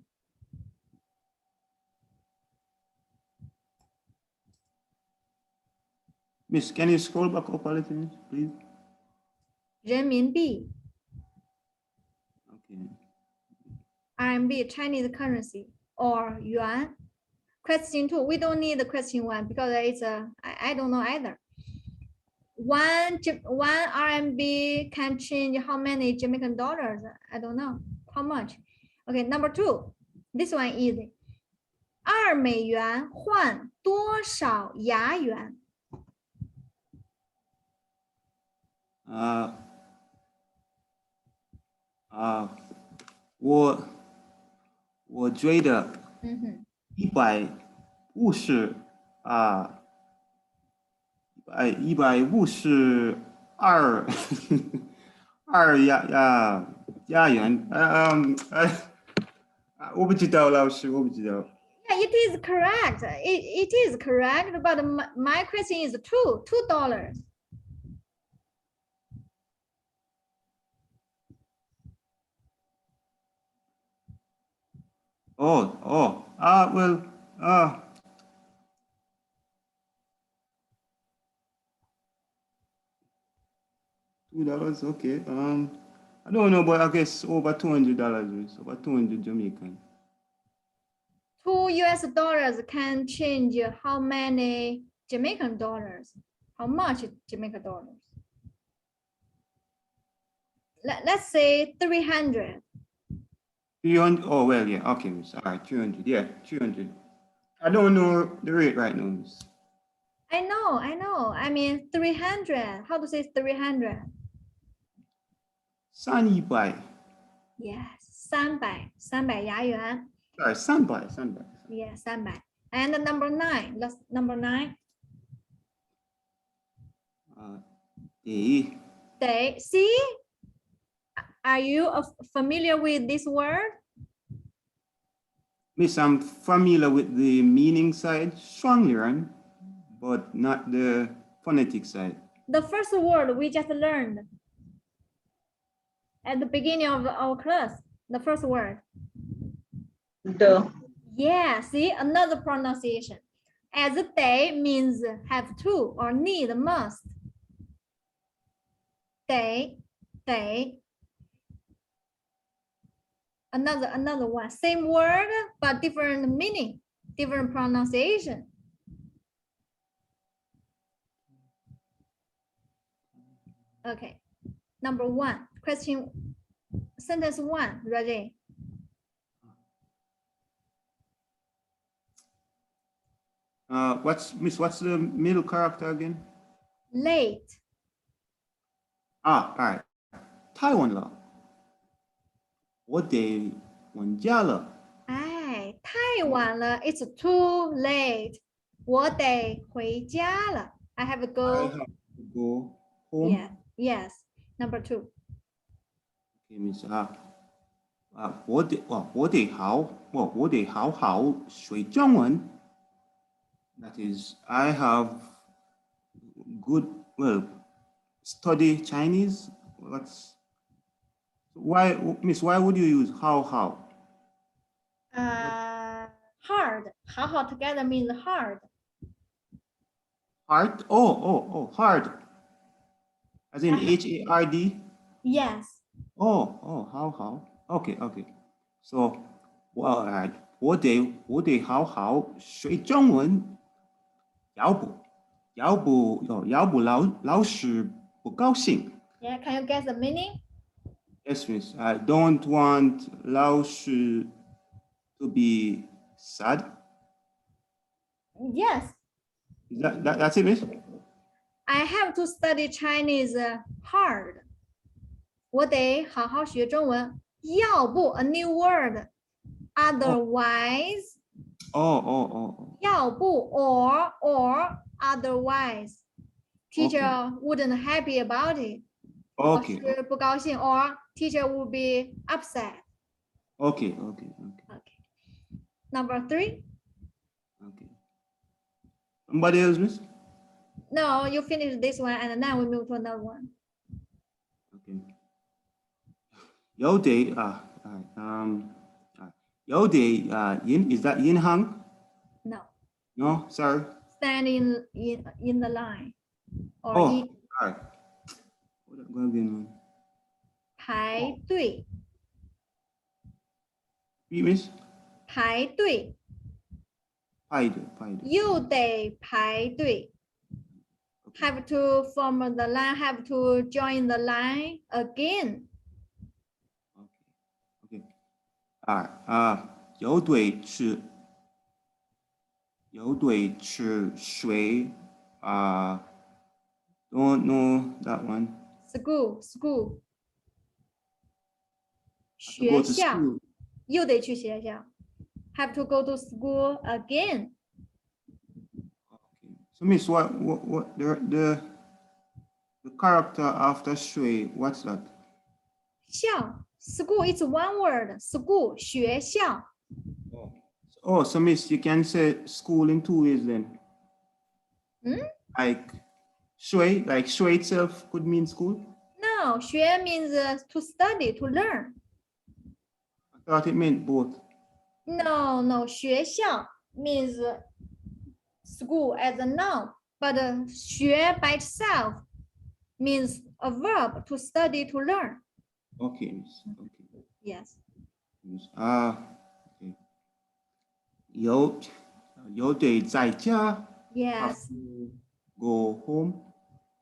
Miss, can you scroll back up a little, please?
人民币
Okay.
RMB Chinese currency or yuan. Question 2, we don't need the question 1 because it's I don't know either. One RMB can change how many Jamaican dollars? I don't know how much. Okay, number 2, this one easy. 2美元换多少牙元
我觉得150牙元我不知道老师我不知道
it is correct. It is correct, but my question is $2.
Well, $2, okay. I don't know, but I guess over $200, over 200 Jamaican.
$2 can change how many Jamaican dollars? How much Jamaican dollars? Let's say 300.
300, oh, well, yeah, okay, miss. All right, 300, yeah, 300. I don't know the rate right now, miss.
I know. I mean 300. How to say 300?
Sanbai.
Yes, 300牙元.
Sorry, Sanbai.
Yeah, 300. And the number 9. Let's number 9.
Day.
See? Are you familiar with this word?
Miss, I'm familiar with the meaning side, strongly, right? But not the phonetic side.
The first word we just learned at the beginning of our class, the first word.
The.
Yeah, see, another pronunciation. As a day means have to or need, must. Day. Another one, same word, but different meaning, different pronunciation. Okay, number 1, question, sentence 1, ready?
What's the middle character again?
Late.
All right. 太晚了，我得回家了。
哎，太晚了 it's too late. 我得回家了 I have to
I
go.
have to go home.
Yeah, yes. Number 2.
Okay, miss. 我得好好学中文。That is, I have study Chinese. Why would you use how?
Hard. 好好 together means hard.
Hard? Hard. As in HARD?
Yes.
how? Okay. So, 我得好好学中文，要不老师不高兴。
Yeah, can you guess the meaning?
Yes, miss. I don't want 老师 to be sad.
Yes.
That's it, miss?
I have to study Chinese hard. 我得好好学中文，要不 a new word. Otherwise. 要不 or otherwise. Teacher wouldn't happy about it.
Okay.
老师不高兴 or teacher would be upset.
Okay.
Number 3.
Okay. Somebody else, miss?
No, you finish this one and then we move to another one.
Okay. 有得is that yin hang? No, sorry.
Stand in the line. Or
Oh,
in,
all right. What going again?
排队
Miss?
排队
排队
You they 排队 Have to form the line, have to join the line again.
Okay. All right. 有队吃水don't know that one.
School.
To go
学
to
校
school.
又得去学校 Have to go to school again.
Okay. So miss, what the character after shui, what's that?
校 School, it's one word. School, 学校
Oh, so miss, you can say school in 2 ways then.
Hmm?
Like shui itself could mean school.
No, 学 means to study, to learn.
I thought it meant both.
No, no, 学校 means school as a noun, but 学 by itself means a verb to study, to learn.
Okay, miss. Okay.
Yes.
Miss. Okay. 有得在家 have
Yes.
to go home.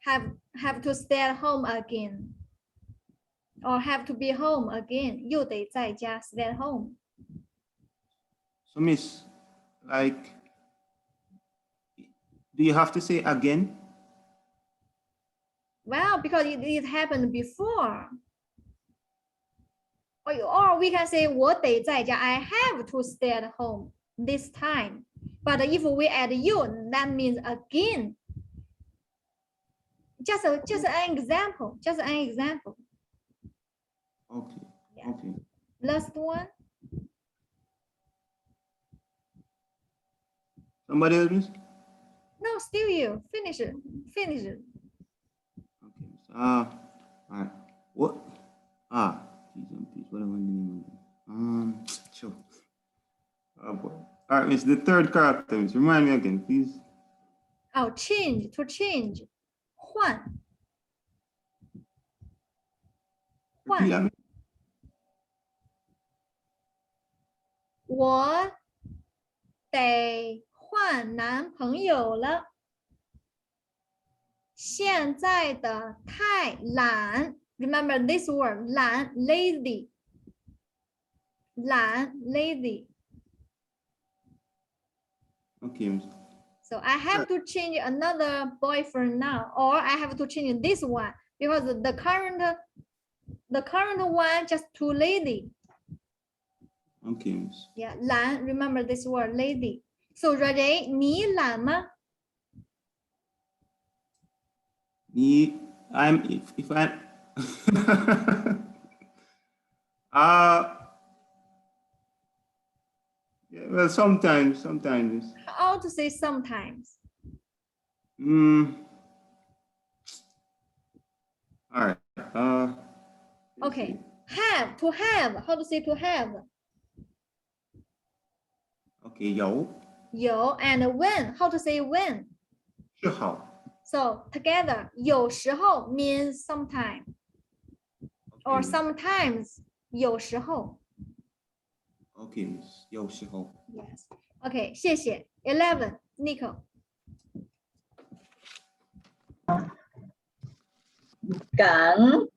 Have to stay at home again. Or have to be home again. 又得在家 stay at home.
So miss, like, do you have to say again?
Well, because it happened before. Or we can say 我得在家. I have to stay at home this time. But if we add you, that means again. Just an example. Just an example.
Okay.
Yeah.
Okay.
Last one.
Somebody else, miss?
No, still you. Finish it. Finish it.
Okay. Miss. All right. What? Geez, what am I doing? Sure. Oh boy. All right, miss. The third character, miss. Remind me again, please.
Oh, change, to change. 换.
Repeat that, miss.
我得换男朋友了。现在的太懒。Remember this word, 懒 lazy. 懒 lazy.
Okay, miss.
So I have to change another boyfriend now, or I have to change this one because the current one just too lazy.
Okay, miss.
Yeah, 懒 remember this word, lazy. So ready? 你懒吗？
If I'm yeah, well, sometimes.
How to say sometimes?
All right. Let's
Okay.
see.
Have, to have. How to say to have?
Okay, 有
有 and when. How to say when?
是好
So together, 有时候 means sometime or
Okay,
sometimes 有时候.
okay, miss. 有时候
Yes. Okay, 谢谢. 11, Nico.
Gang,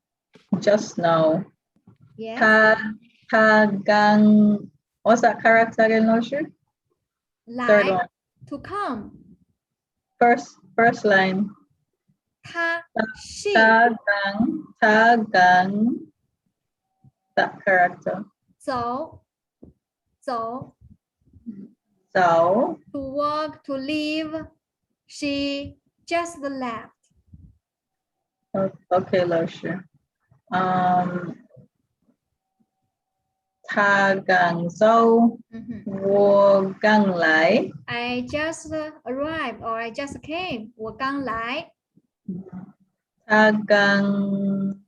just now.
Yes.
Gang. What's that character again, Noshi? Third
Like
one.
to come.
First line.
他 she
Tagang. That character.
走
So,
to walk, to leave. She just left.
okay, Loshi. Tagang so.
Mhm.
我刚来.
I just arrived or I just came. 我刚来.
Tagang.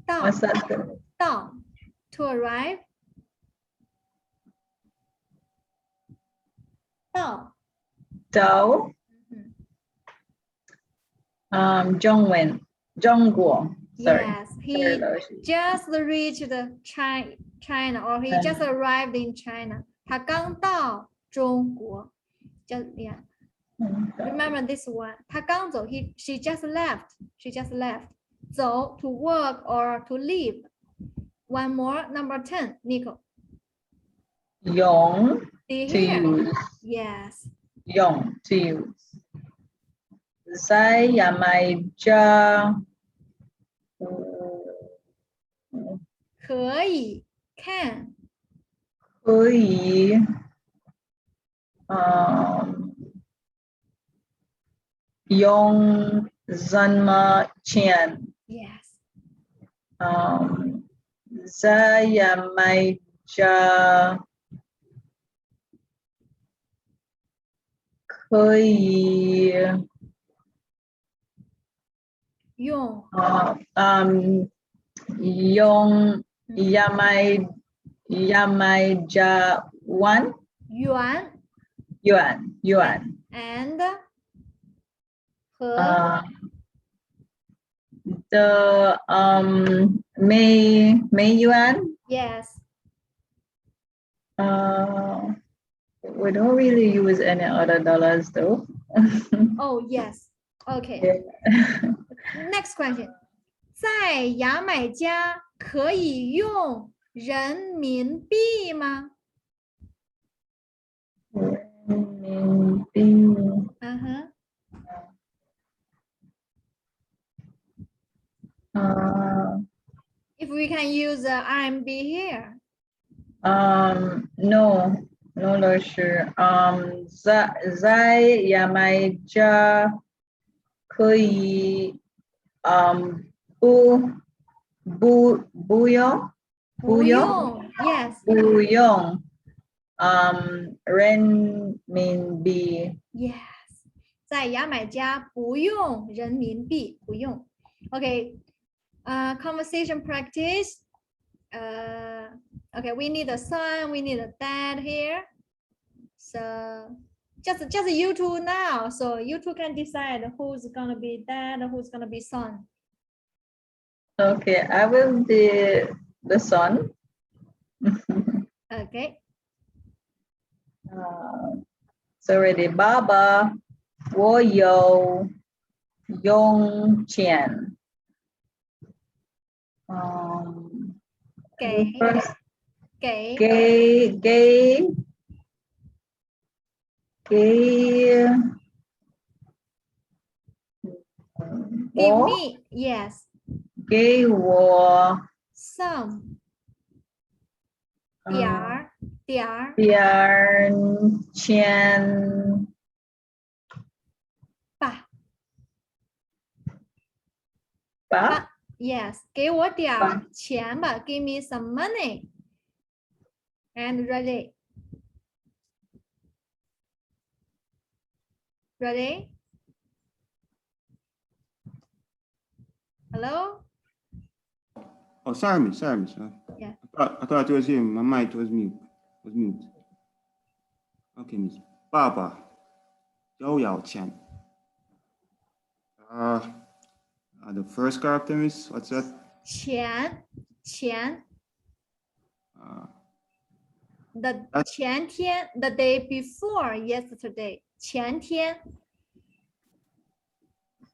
到
What's that?
到 to arrive. 到
Dao.
Mhm.
Zhongguo. Sorry.
Yes,
Sorry,
he
Loshi.
just reached China or he just arrived in China. 他刚到中国. Just yeah. Remember this one. 他刚走 she just left. She just left. 走 to work or to leave. One more, number 10, Nico.
Yong
Do you
to
hear?
use.
Yes.
Yong to use. Saya mai ja.
可以看
可以用什么钱
Yes.
saya mai 家可以
用
用亚买加1元
and 和
的美元
yes
we don't really use any other dollars though.
oh yes okay
Yeah.
next question 在牙买加可以用人民币吗？
人民币
嗯哼 if we can use RMB here
no, not sure. 在牙买加可以不用
不用 yes
不用人民币
yes 在牙买加不用人民币不用 okay conversation practice okay we need a son we need a dad here so just you two now so you two can decide who's gonna be dad who's gonna be son
Okay, I will be the son.
okay
So ready, 爸爸我有用钱
给
first
给
给
give
我
me yes
给我
some 点儿
点钱
吧
吧
yes 给我点儿钱吧 give me some money and ready hello
Oh, sorry, miss.
Yeah.
I thought it was him. My mic was mute. Okay, miss. 爸爸都要钱. The first character, miss. What's that?
钱 the
That's-
前天 the day before yesterday 前天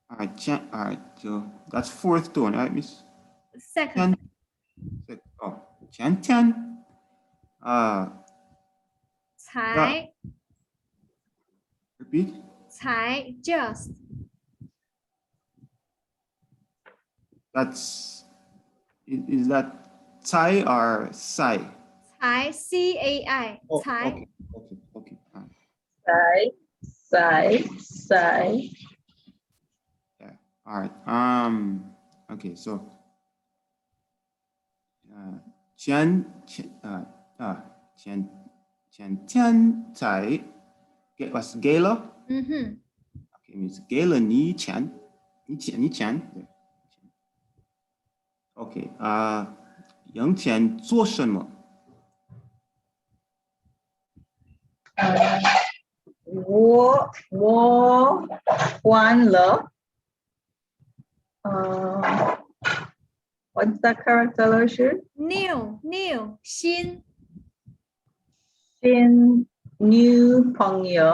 All right. So that's fourth tone, right, miss?
second
Oh, 前天.
才
Repeat.
才 just
Is that Tsai or Sai?
才 CAI
Oh,
才
okay. All right.
Sai
Yeah. All right. Okay. So, 前天才给 was 给了
嗯哼
，okay means 给了你钱，你钱对。Okay. 赢钱做什么？
我还了what's that character, Lucian?
new 新
新女朋友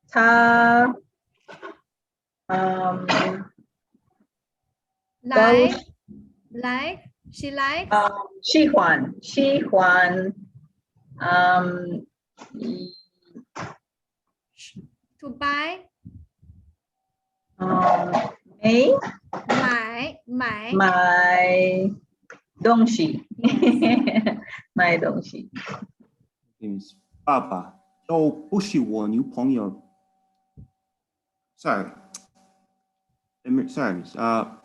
她
like she likes
喜欢
to buy 买
买东西
yes
买东西
Okay, means 爸爸都不是我女朋友。Sorry, miss.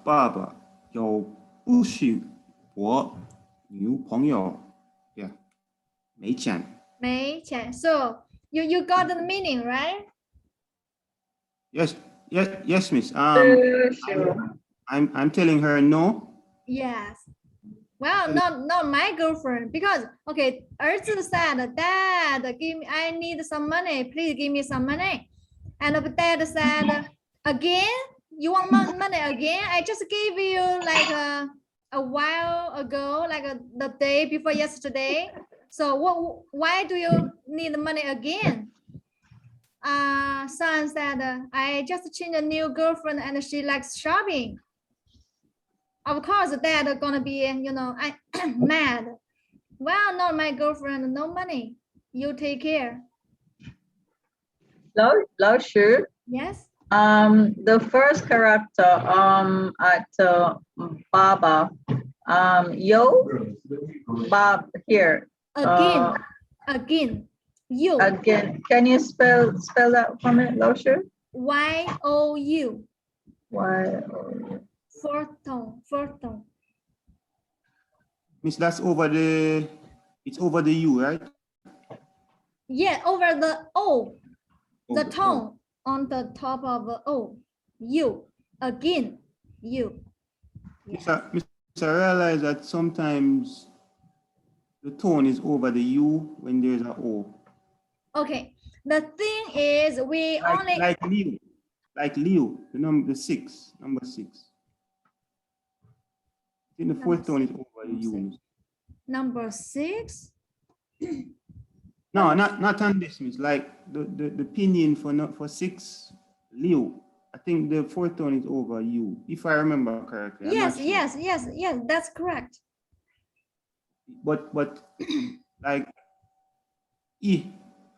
爸爸又不是我女朋友。Mei Chan.
Mei Chan. So you got the meaning, right?
Yes, miss.
Sure.
I'm telling her no.
Yes. Well, not my girlfriend, because okay, 儿子 said, Dad, I need some money. Please give me some money. And the dad said, again, you want money again? I just gave you like a while ago, like the day before yesterday. So why do you need money again? Son said, I just changed a new girlfriend and she likes shopping. Of course, dad gonna be, I mad. Well, not my girlfriend, no money. You take care.
Lao Shu.
Yes.
The first character at Baba, Yo, Bob here.
Again, you.
Again, can you spell that for me, Lao Shu?
Y-O-U.
Y-O-U.
Fourth tone.
Miss, that's over the, it's over the U, right?
Yeah, over the O. The
Over
tone on the top of the O. You. Again, you.
Miss, I realize that sometimes the tone is over the U when there's an O.
Okay. The thing is, we only
like Leo, the 6, number 6. I think the fourth tone is over the U.
number 6.
No, not on this, miss. Like the pinion for 6, Leo. I think the fourth tone is over U, if I remember correctly.
Yes,
sure.
yes, that's correct.
But like E,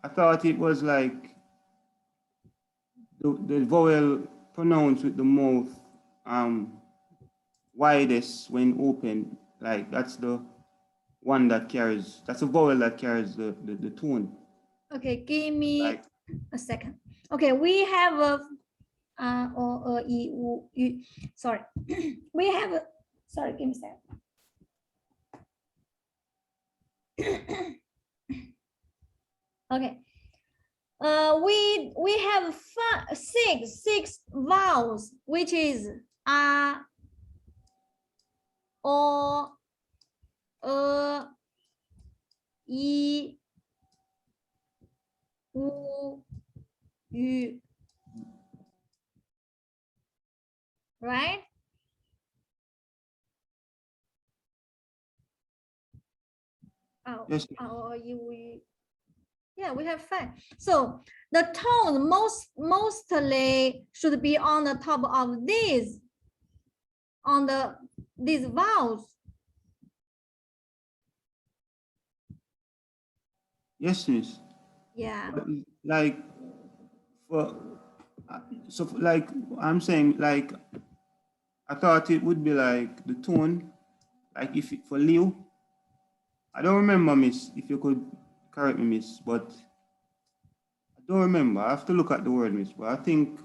I thought it was like the vowel pronounced with the mouth widest when open. Like that's the one that carries, that's a vowel that carries the tone.
Okay, give me a second. Okay, we have a sorry. We have a, sorry, give me a second. Okay. We have six vowels, which is a, o, i, u, yu. Right? Oh,
Yes.
Yeah, we have 5. So the tone mostly should be on the top of these, on these vowels.
Yes, miss.
Yeah.
Like so like I'm saying, like I thought it would be like the tone, like if it, for Leo. I don't remember, miss, if you could correct me, miss, but I don't remember. I have to look at the word, miss, but I think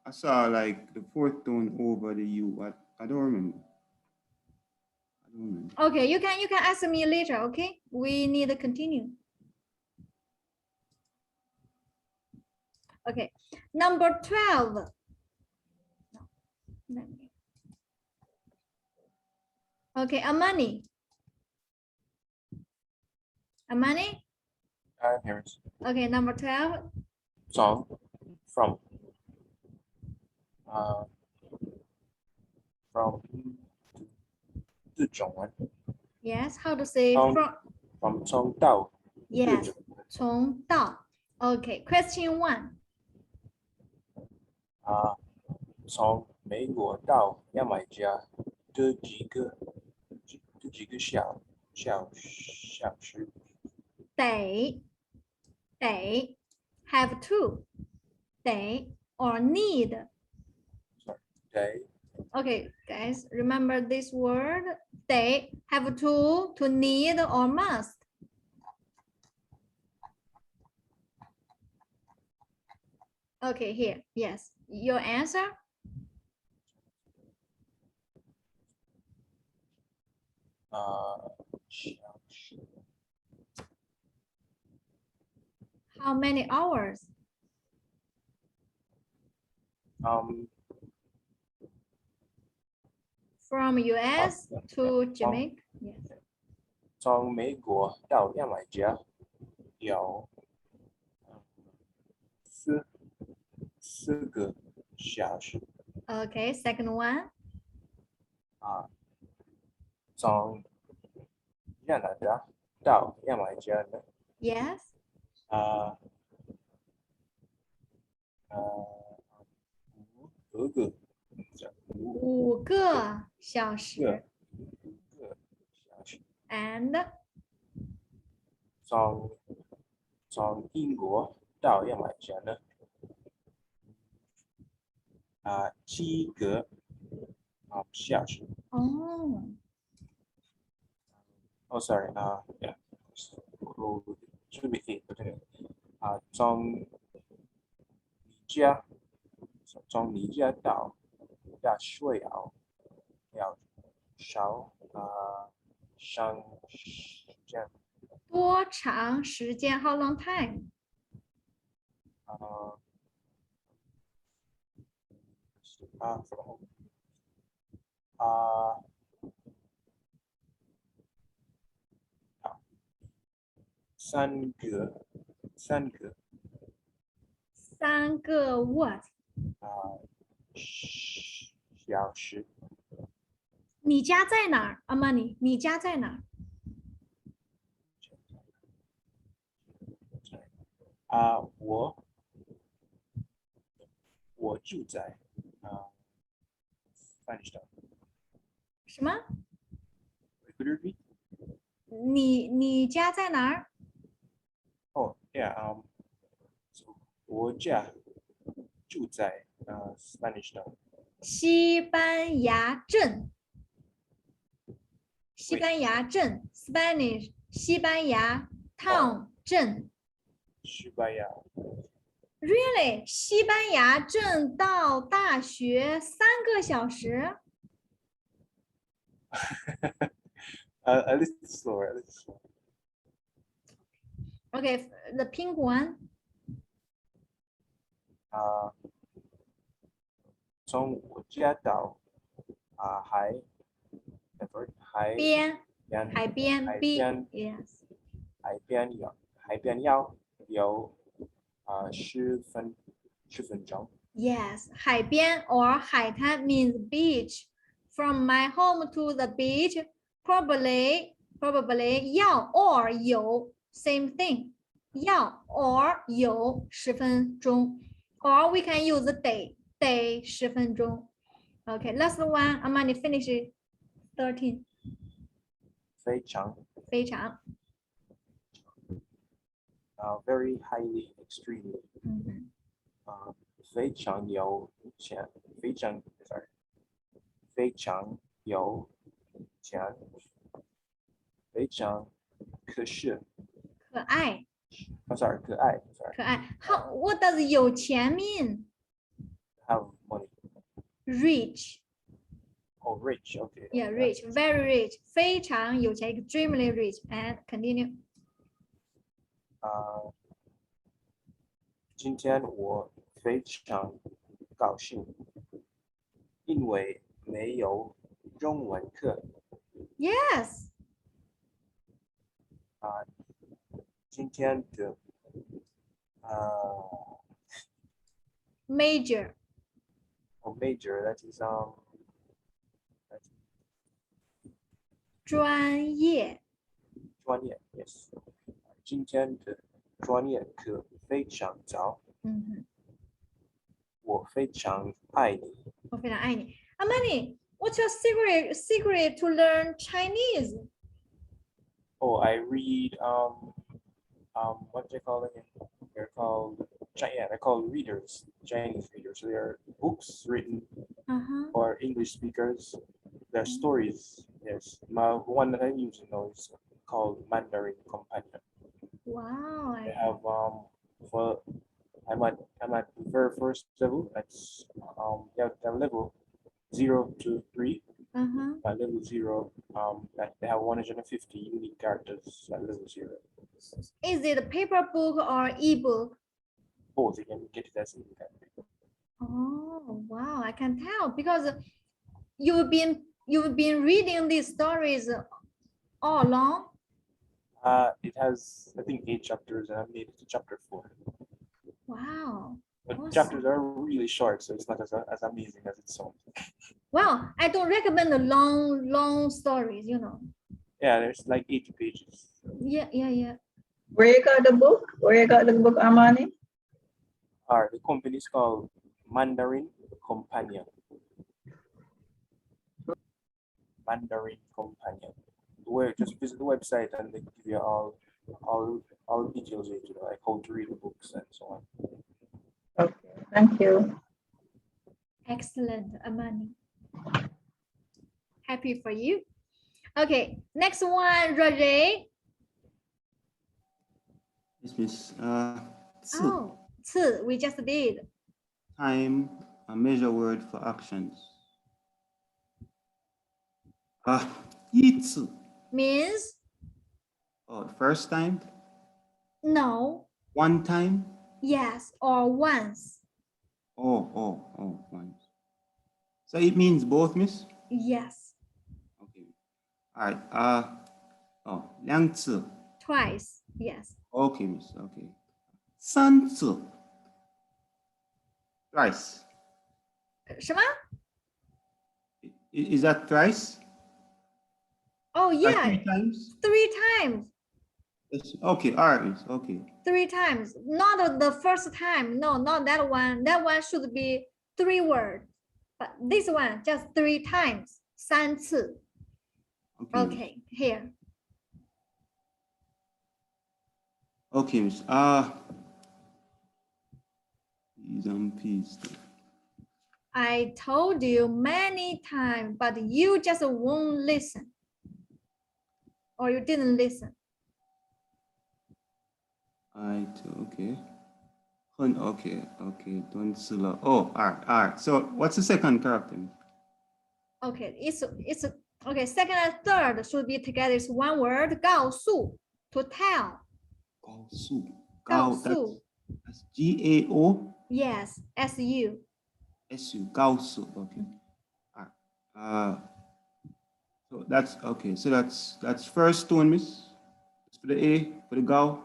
I saw like the fourth tone over the U. I don't remember.
Okay, you can ask me later, okay? We need to continue. Okay, number 12. Okay, a money.
Here is
Okay, number 12.
song from to John.
Yes, how to say
from 从到
yes, 从到. Okay, question 1.
从美国到牙买加的几个小时。
They have to. They or need.
Sorry, they.
Okay, guys, remember this word. They have to need, or must. Okay, here, yes. Your answer? How many hours? From US to Jamaica? Yes.
从美国到牙买加有四个小时
Okay, second one.
啊。从加拿大到牙买加呢，
Yes.
啊五个
5个小时。
小时。
And
从英国到牙买加呢，7个小时。
oh,
Oh, sorry. Yeah. Oh, should be 8, but anyway. 从你家到大学要少上时间
多长时间？How long time?
3个
3个 what?
小时。
你家在哪儿？阿玛尼，你家在哪儿？
我住在Spanish Town。
什么？
Could you repeat?
你家在哪儿？
Oh, yeah.我家住在Spanish Town。
西班牙镇。西班牙镇 ，Spanish， 西班牙 town 镇。
西班牙。
Really？ 西班牙镇到大学3个小时
A little slower, a little slower.？Okay,
the pink one.
从我家到海
边
边
B yes
海边要有10分钟。
yes 海边 or 海滩 means beach. From my home to the beach, probably 要 or 有 same thing. 要 or 有10分钟 or we can use the day 10分钟 Okay, last one. Amani finish 13.
非常
非常
very highly extremely 非常有钱非常有钱非常可是
可爱
sorry 可爱 sorry
可爱 How, what does 有钱 mean?
have money
Rich.
oh rich okay
Yeah, rich, very rich. 非常有钱 extremely rich. And continue.
今天我非常高兴，因为没有中文课。
Yes.
今天的
Major.
major that is
专业
专业 yes 今天的专业课非常早，我非常爱你。
我非常爱你 Amani, what's your secret to learn Chinese?
Oh, I read what they call it? They're called they're called readers, Chinese readers. So they're books written for English speakers. They're stories. Yes, one that I'm using now is called Mandarin Companion.
Wow.
They have for I'm at the very first level. That's the level 0 to 3. At level 0, that they have 150 unique characters at level 0.
Is it a paper book or ebook?
Both. You can get it as an ebook.
Oh, wow, I can tell because you've been reading these stories all along.
It has, I think, 8 chapters, and I made it to chapter 4.
Wow.
But
Awesome.
chapters are really short, so it's not as amazing as it sounds.
Well, I don't recommend the long stories, you know.
Yeah, there's like 80 pages.
Yeah.
Where you got the book? Where you got the book, Armani?
The company is called Mandarin Companion. Mandarin Companion. Where just visit the website and they give you all details, you know, like how to read the books and so on.
Okay, thank you.
Excellent, Amani. Happy for you. Okay, next one, Roger.
Yes, Miss.
Oh, 次, we just did.
Time, a measure word for actions. 一次.
Means
Oh, the first time?
no,
One time?
yes, or once.
Oh, once. So it means both, Miss?
Yes,
Okay. All right. 两次.
twice. Yes.
Okay, Miss. Okay. 三次. Thrice.
什么?
Is that thrice?
Oh, yeah,
3 times?
3 times.
Yes. Okay, all right, Miss. Okay.
3 times. Not the first time. No, not that one. That one should be 3 words. But this one, just 3 times. 三次.
Okay.
Okay, here.
Okay, Miss. Peas and peas.
I told you many times, but you just won't listen. Or you didn't listen.
Okay. Okay. Don't slow. Oh, all right. So what's the second character?
Okay, it's okay. Second and third should be together. It's one word. 告诉, to tell.
告诉.
告诉.
That's GAO.
Yes, SU.
SU. 告诉. Okay. All right. So that's okay. So that's first tone, Miss. It's for the A, for the Gao,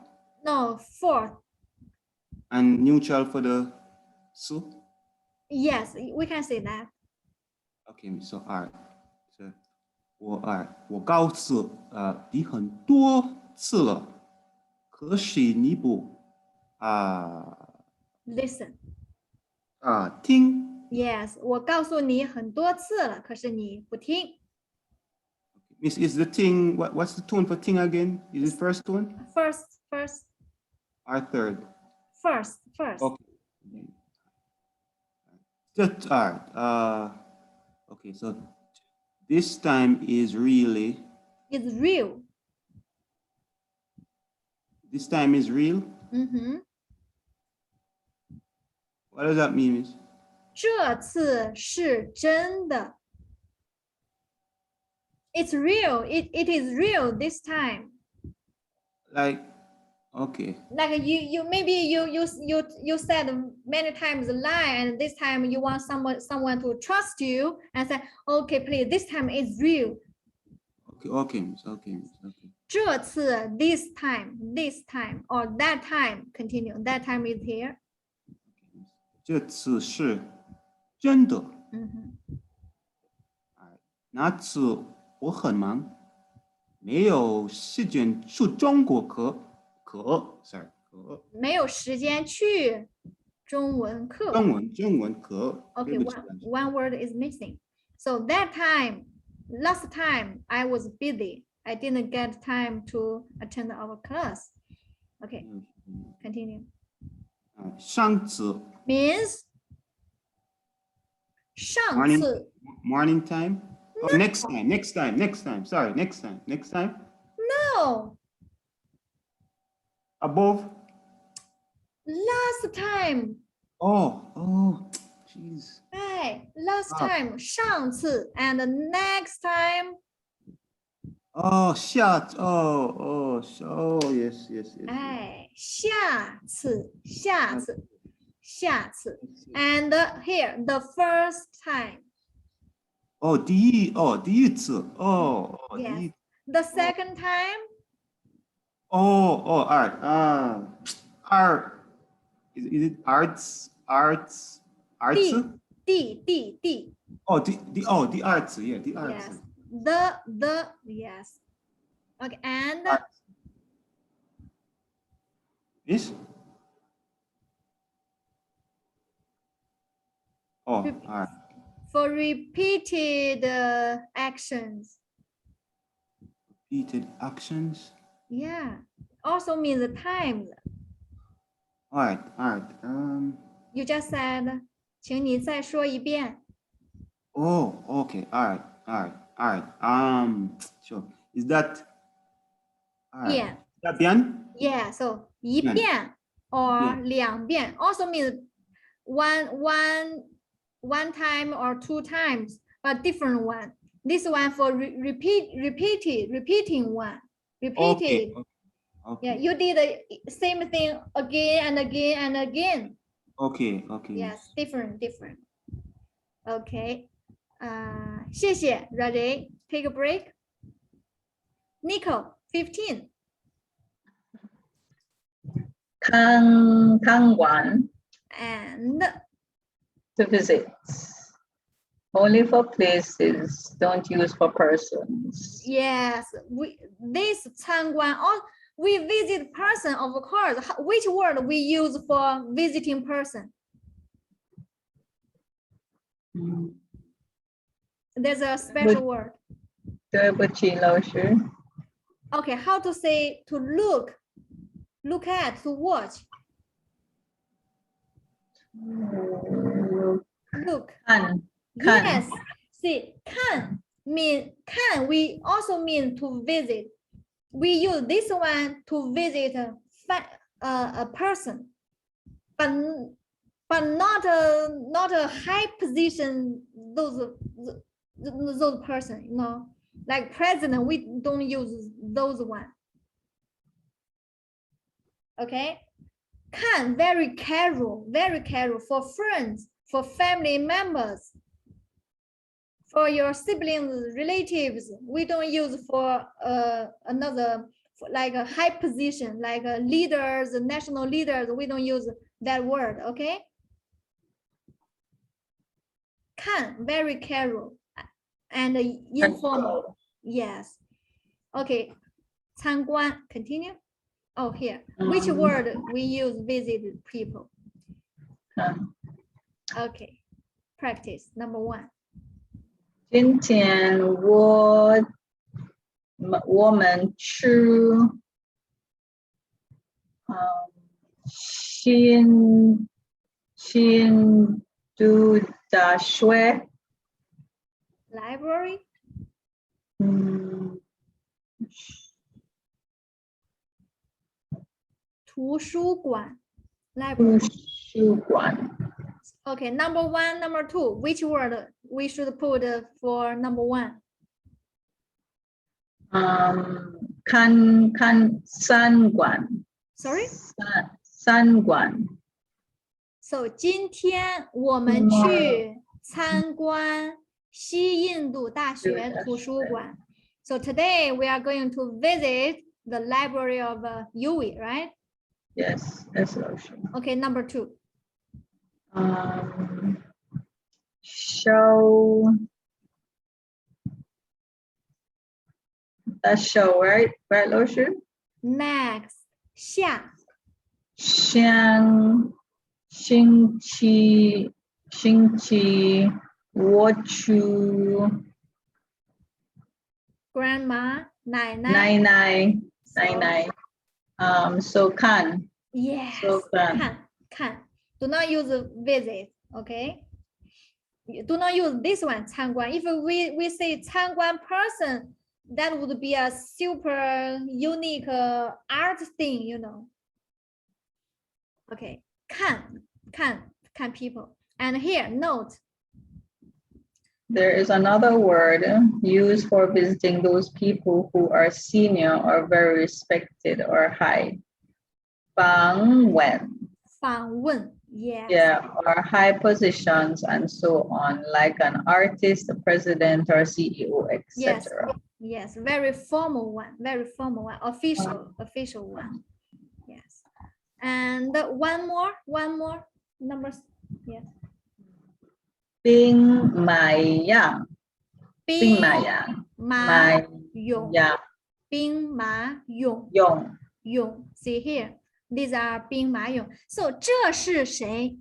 No, fourth.
and neutral for the Su.
Yes, we can say that.
Okay, Miss. So all right. So 我告诉你很多次了，可是你不
Listen.
听。
Yes, 我告诉你很多次了，可是你不听。
Miss, is the thing, what's the tone for thing again? Is it first tone?
First.
Or third?
First.
Okay. Just, all right. Okay, so this time is really.
It's real.
This time is real?
Mm-hmm.
What does that mean, Miss?
这次是真的。It's real. It is real this time.
Like, okay.
Like you maybe you said many times a lie, and this time you want someone to trust you and say, okay, please, this time it's real.
Okay, Miss. Okay.
这次 this time, or that time, continue. That time is here.
这次是真的。那次我很忙，没有时间去中国课。
没有时间去中文课。
中文课。
Okay, one word is missing. So that time, last time, I was busy. I didn't get time to attend our class. Okay, continue.
上次
means 上次
morning time. No. Oh, next time. Sorry, next time.
No.
Above.
Last time.
Oh, jeez.
Right, last time, 上次 and the next time.
Oh, shot. Oh, yes, yes, yes.
哎，下次，下次，下次。
yes.
And here, the first time.
Oh, 第一次. Oh,
Yes.
第一.
The second time.
All right. Art. Is it arts? Arts? Arts?
D.
Oh, the arts. Yeah, the arts.
Yes. Yes. Okay. And
Arts. Yes. Oh, all right.
for repeated actions.
Repeated actions.
Yeah. Also means the times.
All right.
You just said, 请你再说一遍.
Oh, okay. All right. Sure. Is that? All right.
Yeah.
Is that bien?
Yeah. So 一遍 or 两遍 also means one time or two times, but different one. This one for repeating one. Repeated.
Okay.
Yeah, you did the same thing again and again and again.
Okay.
Yes, different. Okay. 谢谢 Ready? Take a break. Nico, 15.
看完
And
to visit. Only for places, don't use for persons.
yes, this 参观 we visit person, of course. Which word we use for visiting person? There's a special word.
对不起，老师。
Okay, how to say to look at, to watch. Look.
看
Yes. See, 看 we also mean to visit. We use this one to visit a person, but not a high position those person, you know, like president. We don't use those one. Okay, 看 very casual for friends, for family members. For your siblings, relatives, we don't use for another, like a high position, like leaders, national leaders, we don't use that word, okay? 看 very casual and informal. Yes. Okay. 参观 continue. Oh, here. Which word we use visit people?
看
Okay. Practice number 1.
今天我们去新都大学
Library. 图书馆 library.
图书馆
Okay, number 1, number 2. Which word we should put for number 1?
看三馆
Sorry.
三馆
So 今天我们去参观西印度大学图书馆. So today we are going to visit the library of UWI, right?
Yes, that's Ocean.
Okay, number 2.
Show. That's show, right? Right, Ocean?
Next. 下
星期我去
grandma 奶奶
奶 so can
Yes.
So
看 Do not use visit, okay? You do not use this one 参观 If we say 参观 person, that would be a super unique art thing, you know. Okay, 看 people. And here, note.
There is another word used for visiting those people who are senior or very respected or high. 访问.
访问 yes.
Yeah, or high positions and so on, like an artist, a president, or CEO,
Yes,
etc.
yes, very formal one, official one. Yes. And one more, numbers, yes.
兵马俑. 兵马俑.
马俑
Yeah.
兵马俑
俑.
俑 see here, these are 兵马俑. So 这是谁?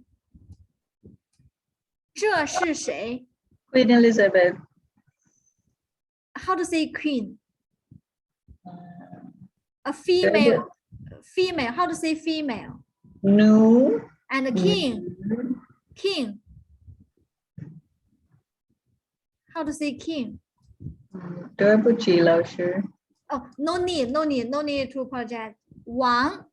这是谁?
Queen Elizabeth.
How to say queen? A female, how to say female?
No.
And a king. How to say king?
对不起，老师。
Oh, no need to apologize. 王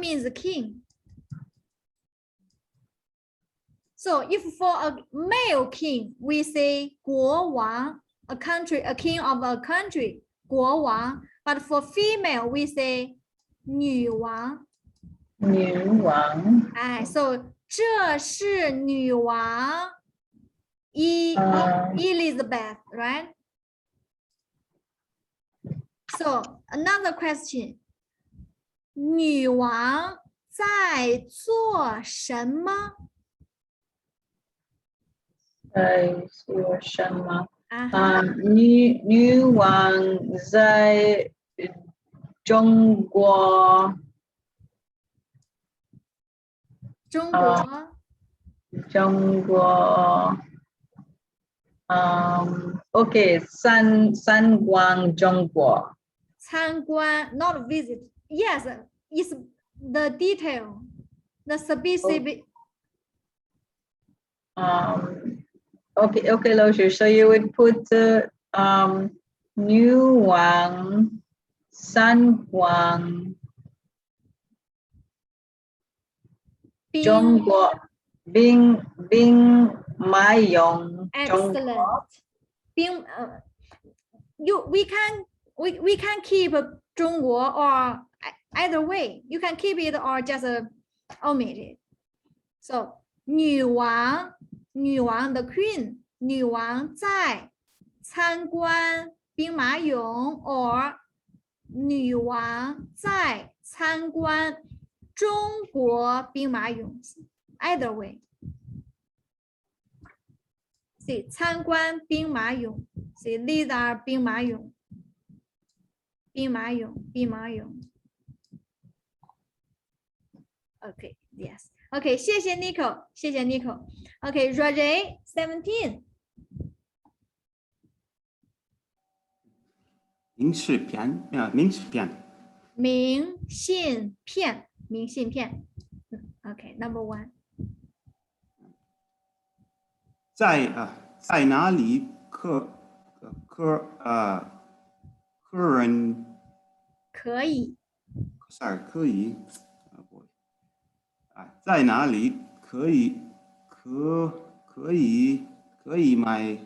means king. So if for a male king, we say 国王, a king of a country, 国王. But for female, we say 女王.
女王.
So 这是女王 Elizabeth, right? So another question. 女王在做什么?
在做什么？
女
王在中国。中国。Okay, 参观中国。
参观 not visit. Yes, it's the detail, the specific.
Okay, 老师, so you would put 女王参观中国兵马俑
Excellent. We can keep 中国 or either way. You can keep it or just omit it. So 女王 the queen, 女王在参观兵马俑 or 女王在参观中国兵马俑 either way. See, 参观兵马俑 See, these are 兵马俑 Okay, yes. Okay, 谢谢 Nico. Okay, Roger, 17.
明信片。
明信片 Okay, number 1.
在哪里客人
可以
可以在哪里可以买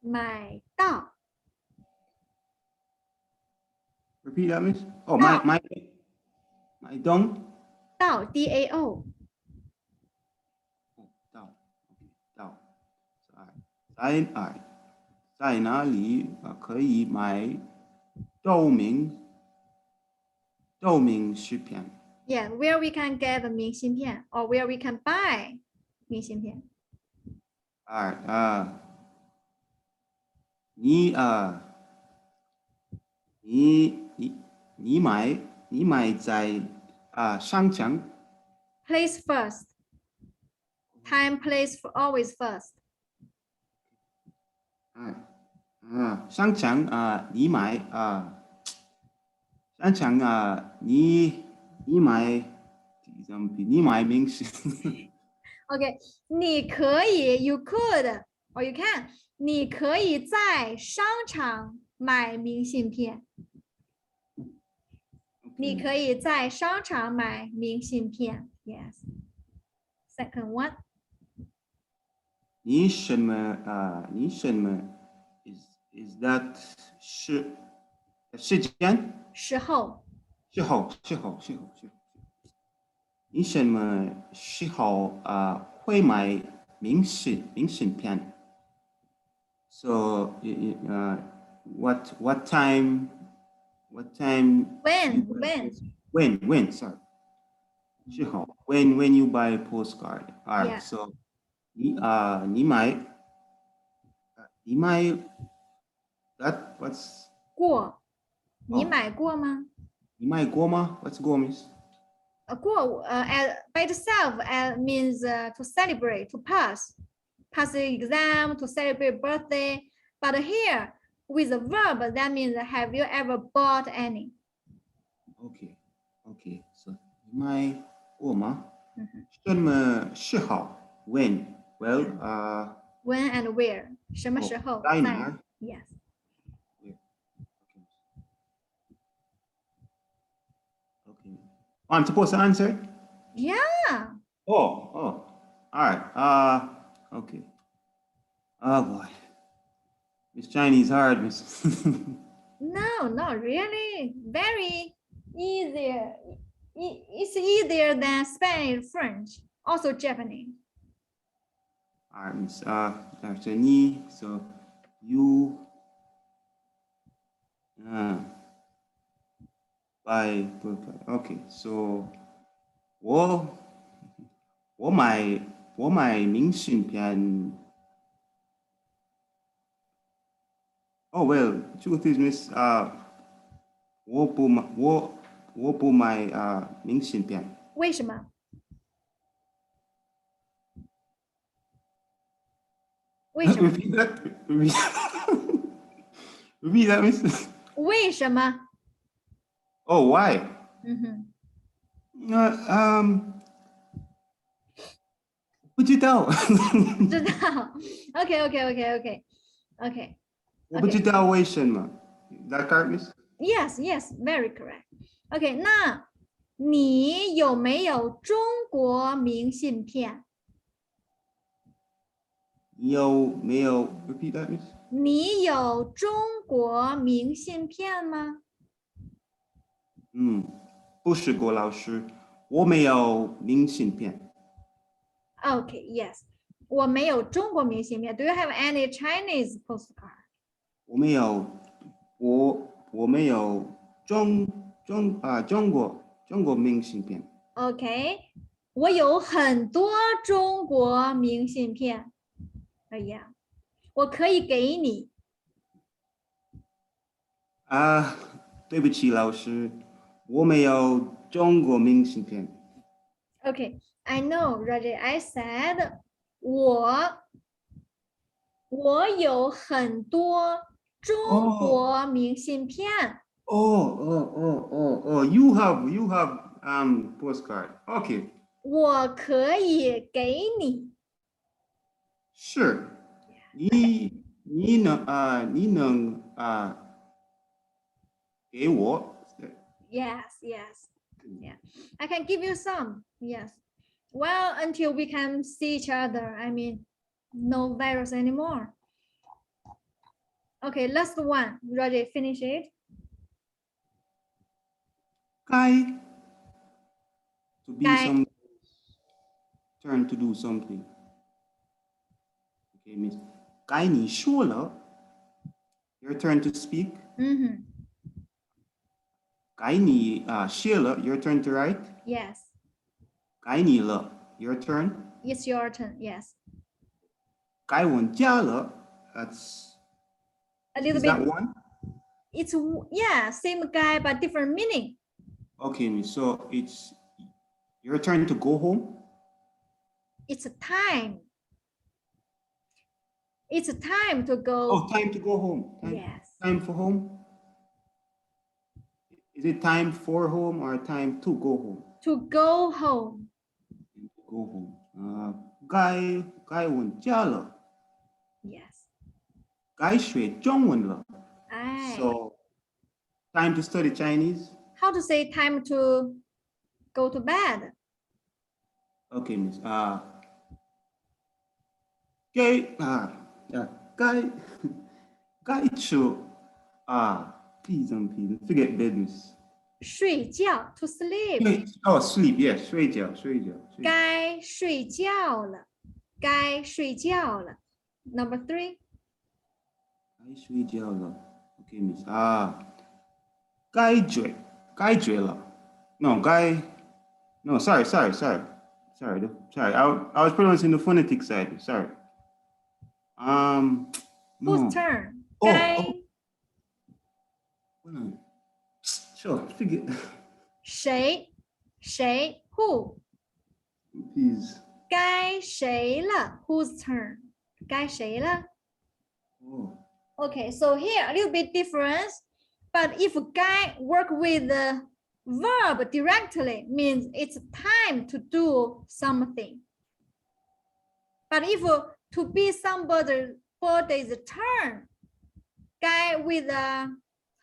买到
Repeat that, miss? Oh, my dong.
到 DAO
在哪里可以买透明食品
Yeah, where we can get 明信片 or where we can buy 明信片
你买在商场
Place first. Time, place, always first.
商场你买商场你买明信
Okay, 你可以 you could or you can 你可以在商场买明信片你可以在商场买明信片。Yes. Second one.
你什么is that 时间？
时候。
你什么时候会买明信片？So what time when sorry 时候 when you buy a postcard. All right.
Yeah.
So 你买 that what's
过。你买过吗？
你买过吗？ What's 过 means?
过by itself means to celebrate, to pass the exam, to celebrate birthday. But here with the verb, that means have you ever bought any?
Okay. So 你买过吗？什么时候 when? Well,
when and where? 什么时候？
在哪？
Yes.
Okay. I'm supposed to answer?
Yeah.
Oh. All right. Okay. Oh boy. Miss Chinese hard, Miss.
No, not really. Very easier. It's easier than Spanish, French, also Japanese.
All right, Miss. Dr. Ni. So you. By okay. So 我买明信片。Oh well, truth is, Miss, 我不买明信片。
为什么？为什么？
Repeat that. Repeat that, Miss.
为什么？
Oh, why? 不知道。
知道。Okay.
我不知道为什么。That correct, Miss?
Yes, very correct. OK， 那你有没有中国明信片？
有没有 repeat that, Miss?
你有中国明信片吗？
不是郭老师，我没有明信片。
OK, yes. 我没有中国明信片。Do you have any Chinese postcard?
我没有中国明信片。
OK， 我有很多中国明信片。哎呀，我可以给你。
对不起，老师，我没有中国明信片。
OK, I know, Roger. I said 我有很多中国明信片。
You have postcard. Okay.
我可以给你。
Sure. 你能给我
Yes. Yeah, I can give you some. Yes. Well, until we can see each other. I mean, no virus anymore. Okay, last one. Roger, finish it.
该 to be
该
some turn to do something. Okay, Miss. 该你说了 your turn to speak. 该你写了 your turn to write.
Yes.
该你了 your turn.
It's your turn. Yes.
该我家了 that's
A little
is
bit.
that one?
It's same guy but different meaning.
Okay, Miss. So it's your turn to go home.
It's time. It's time to go.
Oh, time to go home.
Yes.
Time for home. Is it time for home or time to go home?
To go home.
Go home. 该我家了
Yes.
该学中文了
哎，
So time to study Chinese.
how to say time to go to bed?
Okay, Miss. Okay. Yeah. Guy. Guy show. Peas and peas. Forget bed, Miss.
睡觉 to sleep.
Oh, sleep. Yeah. 睡觉。
该睡觉了，该睡觉了。Number 3.
该睡觉了。Okay, Miss. 该睡了。No, No, sorry. Sorry. I was pronouncing the phonetic side. Sorry. No.
Whose turn?
Oh,
该
Hold on. Sure, forget.
谁 who?
Please.
该谁了 whose turn? 该谁了
Oh.
Okay, so here a little bit difference, but if 该 work with the verb directly means it's time to do something. But if to be somebody's turn, 该 with a,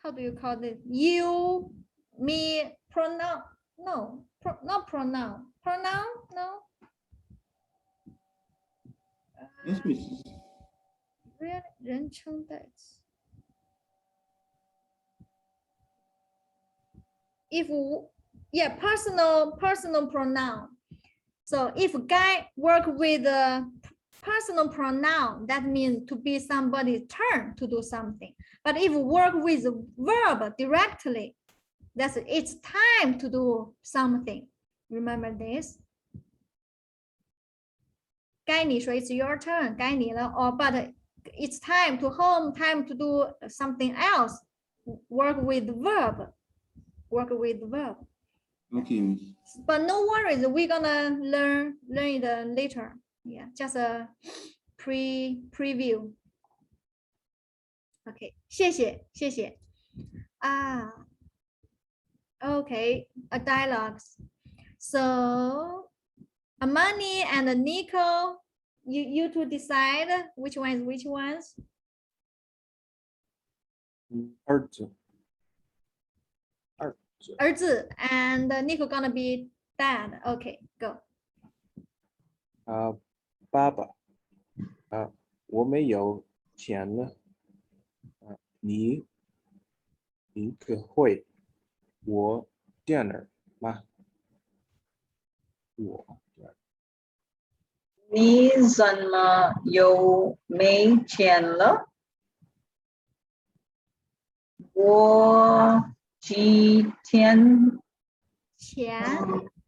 how do you call it? You, me, pronoun, no, not pronoun. Pronoun, no.
Yes, Miss.
Really? 人称代词 If, yeah, personal pronoun. So if guy work with a personal pronoun, that means to be somebody's turn to do something. But if work with a verb directly, that's it's time to do something. Remember this? 该你说 it's your turn, 该你了 or but it's time to home, time to do something else. Work with verb. Work with verb.
Okay, Miss.
But no worries, we're gonna learn it later. Yeah, just a preview. Okay, 谢谢. Okay, a dialogues. So Amani and Nico, you two decide which one is which ones.
儿子
儿子 and Nico gonna be dad. Okay, go.
爸爸我没有钱了你可会我电脑吗？
你怎么又没钱了？我几天
前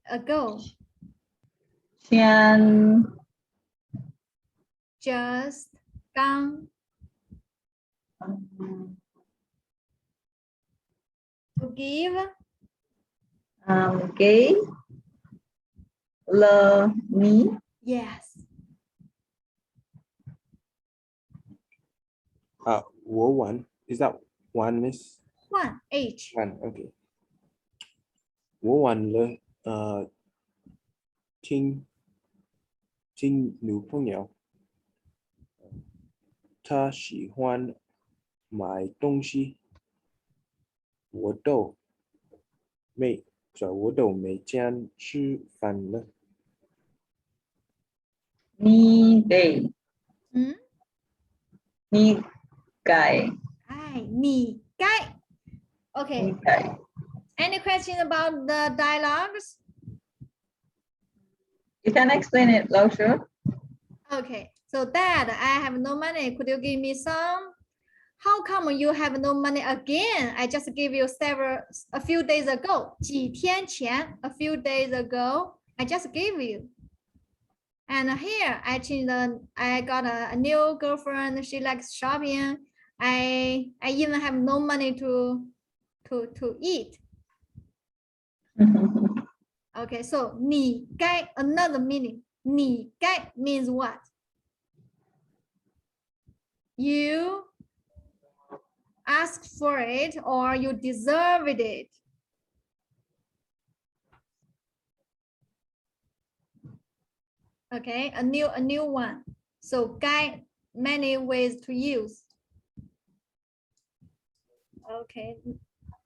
ago,
前
just 刚 to give
给了你
yes.
我玩 is that one miss
换 H.
one okay 我玩了新女朋友她喜欢买东西我都没钱吃饭了
你得
嗯
你该
哎你该 Okay,
你该
any question about the dialogues?
You can explain it, Laoshu.
Okay, so dad, I have no money. Could you give me some? How come you have no money again? I just gave you a few days ago. 几天前 a few days ago, I just gave you. And here I got a new girlfriend. She likes shopping. I even have no money to eat. Okay, so 你该 another meaning. 你该 means what? You ask for it or you deserved it. Okay, a new one. So 该 many ways to use. Okay,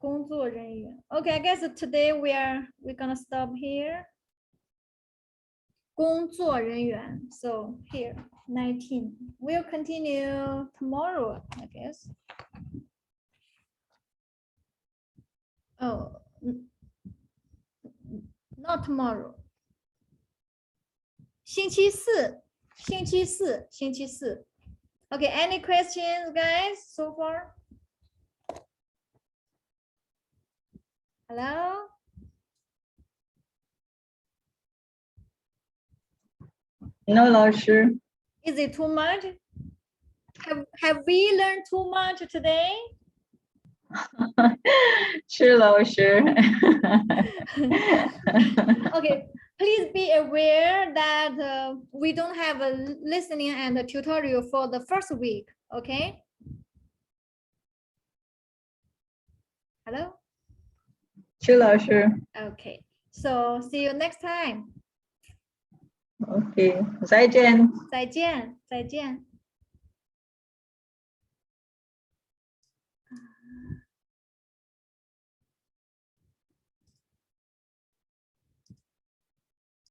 工作人员. Okay, I guess today we're gonna stop here. 工作人员. So here, 19. We'll continue tomorrow, I guess. Oh, not tomorrow. 星期四. Okay, any questions, guys, so far? Hello?
No, 老师.
Is it too much? Have we learned too much today?
是老师.
Okay, please be aware that we don't have a listening and a tutorial for the first week, okay? Hello?
是老师.
Okay, so see you next time.
Okay. 再见.
再见，再见。